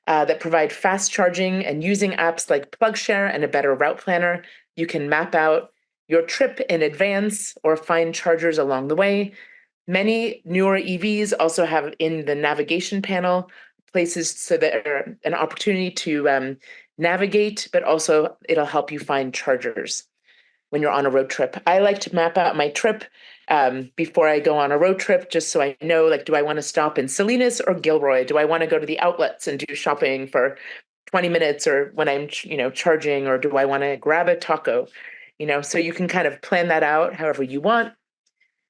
Speaker 1: that provide fast charging, and using apps like PlugShare and a better route planner, you can map out your trip in advance or find chargers along the way. Many newer EVs also have in the navigation panel places so that are an opportunity to navigate, but also it'll help you find chargers when you're on a road trip. I like to map out my trip before I go on a road trip, just so I know, like, do I want to stop in Salinas or Gilroy? Do I want to go to the outlets and do shopping for 20 minutes or when I'm, charging, or do I want to grab a taco? So you can kind of plan that out however you want.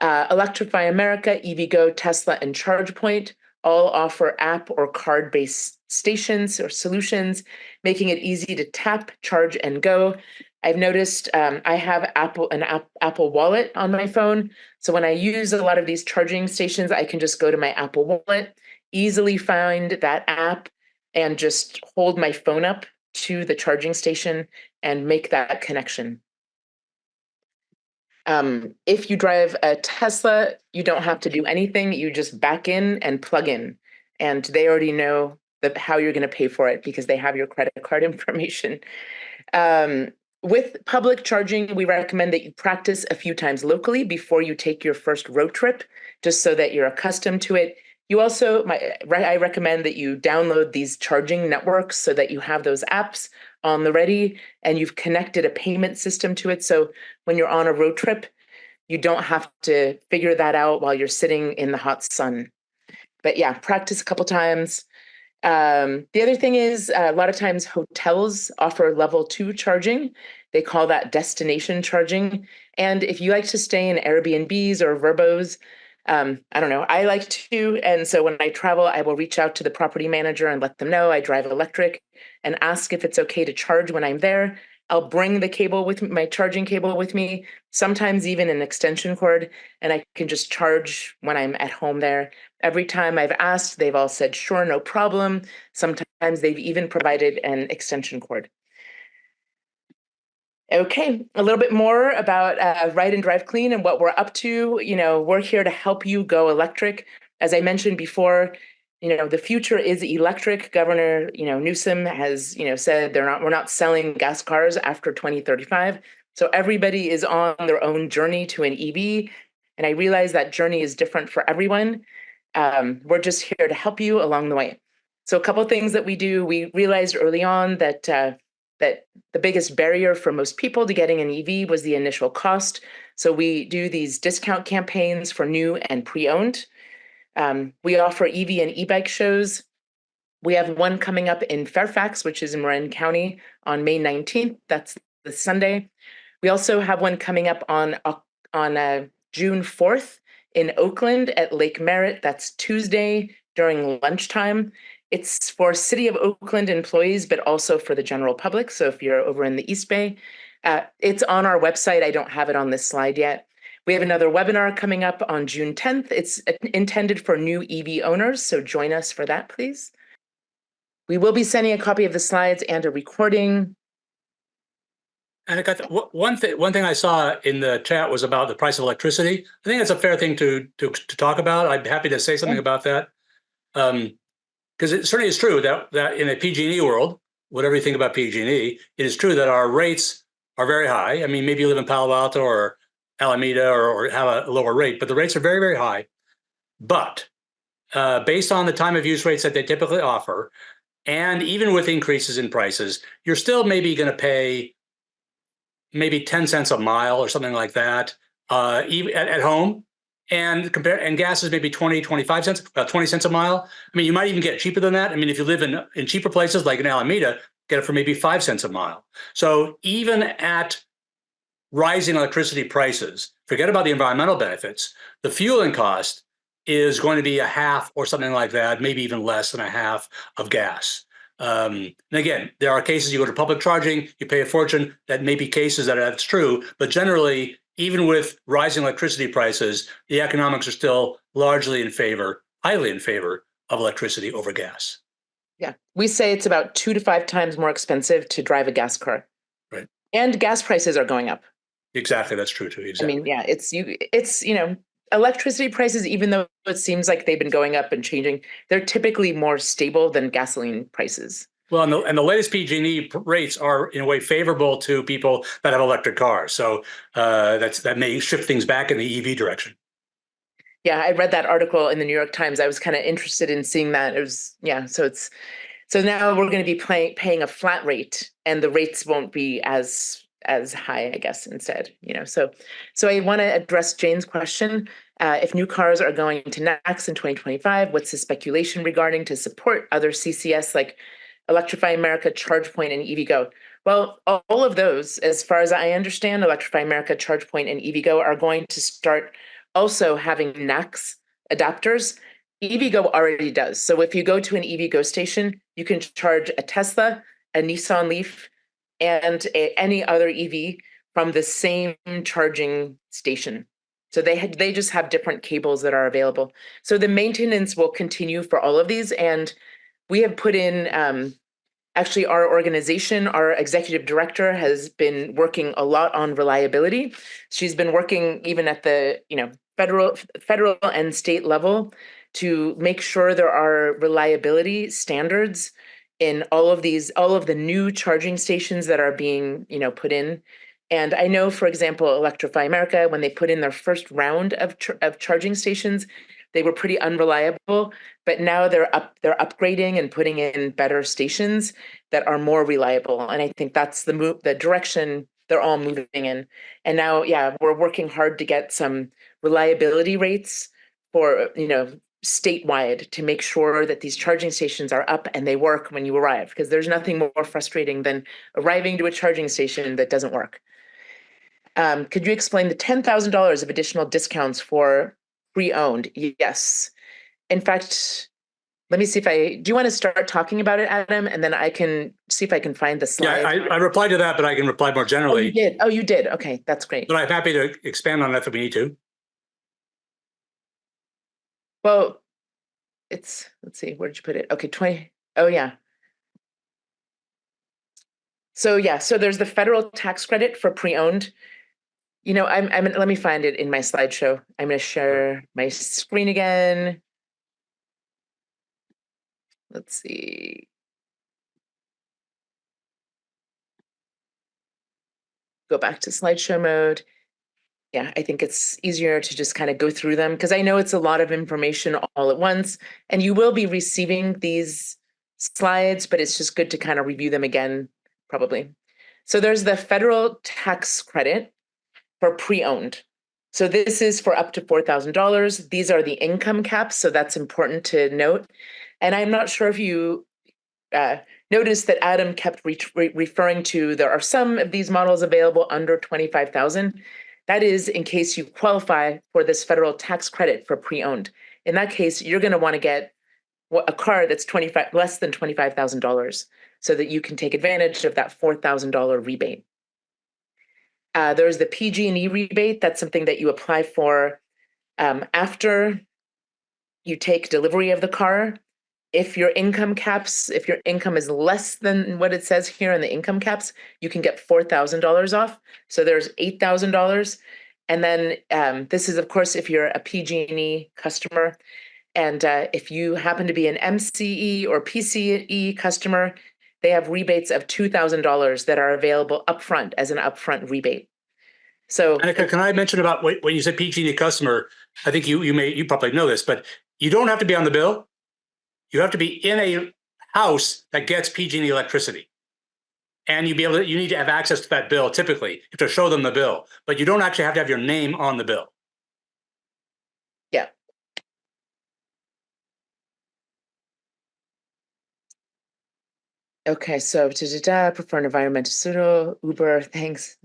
Speaker 1: Electrify America, EVgo, Tesla, and ChargePoint all offer app or card-based stations or solutions, making it easy to tap, charge, and go. I've noticed I have Apple Wallet on my phone. So when I use a lot of these charging stations, I can just go to my Apple Wallet, easily find that app, and just hold my phone up to the charging station and make that connection. If you drive a Tesla, you don't have to do anything. You just back in and plug in, and they already know how you're going to pay for it because they have your credit card information. With public charging, we recommend that you practice a few times locally before you take your first road trip, just so that you're accustomed to it. You also, I recommend that you download these charging networks so that you have those apps on the ready and you've connected a payment system to it. So when you're on a road trip, you don't have to figure that out while you're sitting in the hot sun. But yeah, practice a couple times. The other thing is a lot of times hotels offer level 2 charging. They call that destination charging. And if you like to stay in Airbnbs or Verbos, I don't know, I like to. And so when I travel, I will reach out to the property manager and let them know I drive electric and ask if it's okay to charge when I'm there. I'll bring the cable with my charging cable with me, sometimes even an extension cord, and I can just charge when I'm at home there. Every time I've asked, they've all said, sure, no problem. Sometimes they've even provided an extension cord. Okay, a little bit more about Ride and Drive Clean and what we're up to. We're here to help you go electric. As I mentioned before, the future is electric. Governor, Newsom has, said we're not selling gas cars after 2035. So everybody is on their own journey to an EV. And I realize that journey is different for everyone. We're just here to help you along the way. So a couple of things that we do, we realized early on that the biggest barrier for most people to getting an EV was the initial cost. So we do these discount campaigns for new and pre-owned. We offer EV and e-bike shows. We have one coming up in Fairfax, which is in Marin County, on May 19th. That's the Sunday. We also have one coming up on June 4th in Oakland at Lake Merritt. That's Tuesday during lunchtime. It's for City of Oakland employees, but also for the general public. So if you're over in the East Bay, it's on our website. I don't have it on this slide yet. We have another webinar coming up on June 10th. It's intended for new EV owners, so join us for that, please. We will be sending a copy of the slides and a recording.
Speaker 3: And I got one thing I saw in the chat was about the price of electricity. I think that's a fair thing to talk about. I'm happy to say something about that. Because it certainly is true that in a PG&E world, whatever you think about PG&E, it is true that our rates are very high. I mean, maybe you live in Palo Alto or Alameda or have a lower rate, but the rates are very, very high. But based on the time of use rates that they typically offer, and even with increases in prices, you're still maybe going to pay maybe 10 cents a mile or something like that even at home. And gas is maybe 20 cents, about 20 cents a mile. I mean, you might even get it cheaper than that. I mean, if you live in cheaper places like in Alameda, get it for maybe 5 cents a mile. So even at rising electricity prices, forget about the environmental benefits, the fueling cost is going to be a half or something like that, maybe even less than a half of gas. And again, there are cases you go to public charging, you pay a fortune. That may be cases that's true, but generally, even with rising electricity prices, the economics are still largely in favor, highly in favor of electricity over gas.
Speaker 1: Yeah. We say it's about 2 to 5 times more expensive to drive a gas car.
Speaker 3: Right.
Speaker 1: And gas prices are going up.
Speaker 3: Exactly. That's true too. Exactly.
Speaker 1: I mean, yeah, it's, electricity prices, even though it seems like they've been going up and changing, they're typically more stable than gasoline prices.
Speaker 3: Well, and the latest PG&E rates are in a way favorable to people that have electric cars. So that may shift things back in the EV direction.
Speaker 1: Yeah, I read that article in the New York Times. I was kind of interested in seeing that. It was, yeah, so now we're going to be paying a flat rate, and the rates won't be as high, I guess, instead. So I want to address Jane's question. If new cars are going to NACS in 2025, what's the speculation regarding to support other CCS like Electrify America, ChargePoint, and EVgo? Well, all of those, as far as I understand, Electrify America, ChargePoint, and EVgo are going to start also having NACS adapters. EVgo already does. So if you go to an EVgo station, you can charge a Tesla, a Nissan Leaf, and any other EV from the same charging station. So they just have different cables that are available. So the maintenance will continue for all of these, and we have put in actually our organization, our executive director has been working a lot on reliability. She's been working even at the federal and state level to make sure there are reliability standards in all of the new charging stations that are being put in. And I know, for example, Electrify America, when they put in their first round of charging stations, they were pretty unreliable, but now they're upgrading and putting in better stations that are more reliable. And I think that's the direction they're all moving in. And now, yeah, we're working hard to get some reliability rates for, statewide to make sure that these charging stations are up and they work when you arrive, because there's nothing more frustrating than arriving to a charging station that doesn't work. Could you explain the $10,000 of additional discounts for pre-owned? Yes. In fact, let me see do you want to start talking about it, Adam? And then I can see if I can find the slide.
Speaker 3: Yeah, I replied to that, but I can reply more generally.
Speaker 1: Oh, you did. Oh, you did. Okay, that's great.
Speaker 3: But I'm happy to expand on that if we need to.
Speaker 1: Well, let's see, where did you put it? Okay, 20. Oh, yeah. So there's the federal tax credit for pre-owned. Let me find it in my slideshow. I'm going to share my screen again. Let's see. Go back to slideshow mode. Yeah, I think it's easier to just kind of go through them because I know it's a lot of information all at once, and you will be receiving these slides, but it's just good to kind of review them again, probably. So there's the federal tax credit for pre-owned. So this is for up to $4,000. These are the income caps, so that's important to note. And I'm not sure if you noticed that Adam kept referring to there are some of these models available under 25,000. That is in case you qualify for this federal tax credit for pre-owned. In that case, you're going to want to get a car that's less than $25,000 so that you can take advantage of that $4,000 rebate. There's the PG&E rebate. That's something that you apply for after you take delivery of the car. If your income is less than what it says here in the income caps, you can get $4,000 off. So there's $8,000. And then this is, of course, if you're a PG&E customer. And if you happen to be an MCE or PCE customer, they have rebates of $2,000 that are available upfront as an upfront rebate. So
Speaker 3: Annika, can I mention about when you said PG&E customer? I think you probably know this, but you don't have to be on the bill. You have to be in a house that gets PG&E electricity, and you need to have access to that bill. Typically, you have to show them the bill, but you don't actually have to have your name on the bill.
Speaker 1: Yeah. Okay, so prefer an environmental pseudo Uber. Thanks.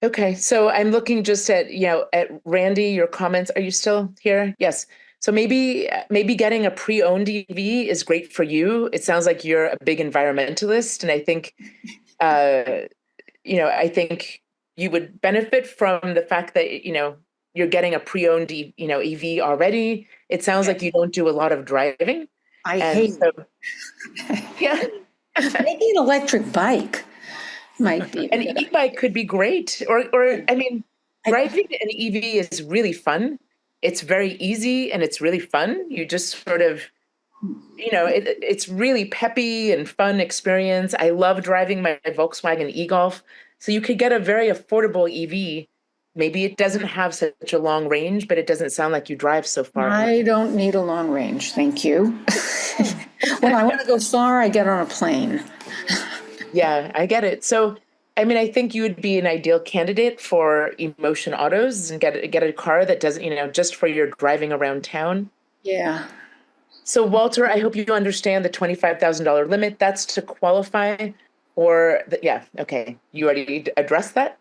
Speaker 1: Okay, so I'm looking just at, at Randy, your comments. Are you still here? Yes. So maybe getting a pre-owned EV is great for you. It sounds like you're a big environmentalist, and I think uh I think you would benefit from the fact that, you're getting a pre-owned, EV already. It sounds like
Speaker 2: Yes.
Speaker 1: you don't do a lot of driving.
Speaker 2: I
Speaker 1: And
Speaker 2: hate
Speaker 1: so,
Speaker 2: it.
Speaker 1: yeah,
Speaker 2: Maybe an electric bike might be a
Speaker 1: an
Speaker 2: good idea.
Speaker 1: e-bike could be great. Or I mean,
Speaker 2: I-
Speaker 1: driving an EV is really fun. It's very easy and it's really fun. You just sort of, it's really peppy and fun experience. I love driving my Volkswagen e-Golf. So you could get a very affordable EV. Maybe it doesn't have such a long range, but it doesn't sound like you drive so far.
Speaker 2: I don't need a long range, thank you. When I want to go far, I get on a plane.
Speaker 1: Yeah, I get it. So, I mean, I think you would be an ideal candidate for Emotion Autos and get a car that doesn't, just for your driving around town.
Speaker 2: Yeah.
Speaker 1: So, Walter, I hope you understand the $25,000 limit. That's to qualify for yeah, okay. You already addressed that.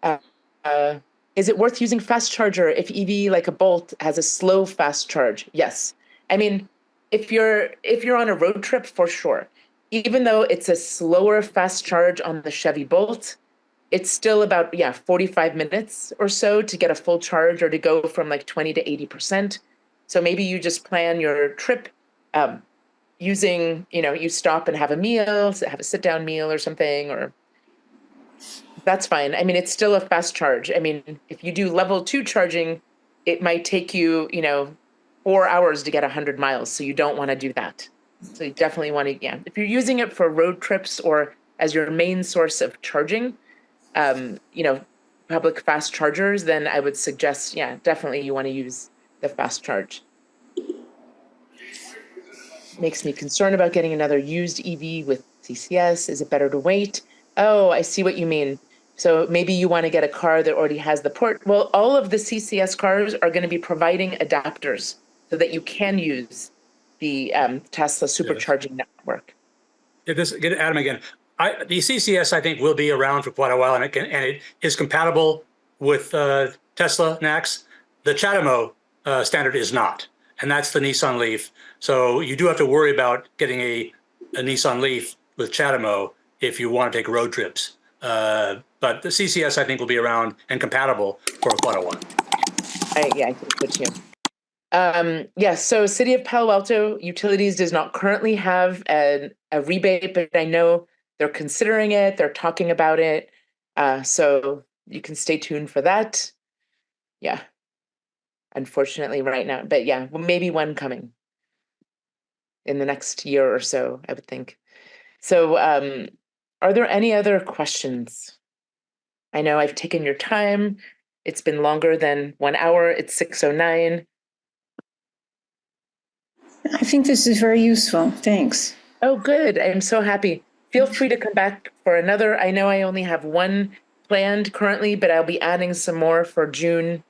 Speaker 1: Uh, uh, is it worth using fast charger if EV like a Bolt has a slow fast charge? Yes. I mean, if you're on a road trip, for sure. Even though it's a slower fast charge on the Chevy Bolt, it's still about 45 minutes or so to get a full charge or to go from like 20 to 80%. So maybe you just plan your trip um, using, you stop and have a meal, have a sit down meal or something, or that's fine. I mean, it's still a fast charge. I mean, if you do level 2 charging, it might take you, 4 hours to get 100 miles. So you don't want to do that. So you definitely want to, if you're using it for road trips or as your main source of charging, um, you know, public fast chargers, then I would suggest, definitely you want to use the fast charge. Makes me concerned about getting another used EV with CCS. Is it better to wait? Oh, I see what you mean. So maybe you want to get a car that already has the port. Well, all of the CCS cars are going to be providing adapters so that you can use the Tesla supercharging network.
Speaker 3: Get Adam again. The CCS, I think, will be around for quite a while, and it is compatible with Tesla NACS. The CHAdeMO standard is not, and that's the Nissan Leaf. So you do have to worry about getting a Nissan Leaf with CHAdeMO if you want to take road trips. But the CCS, I think, will be around and compatible for quite a while.
Speaker 1: I think so too. Yes, so City of Palo Alto Utilities does not currently have a rebate, but I know they're considering it. They're talking about it. So you can stay tuned for that. Yeah, unfortunately right now, but well, maybe one coming in the next year or so, I would think. So are there any other questions? I know I've taken your time. It's been longer than 1 hour. It's 6:09.
Speaker 2: I think this is very useful. Thanks.
Speaker 1: Oh, good. I'm so happy. Feel free to come back for another. I know I only have one planned currently, but I'll be adding some more for June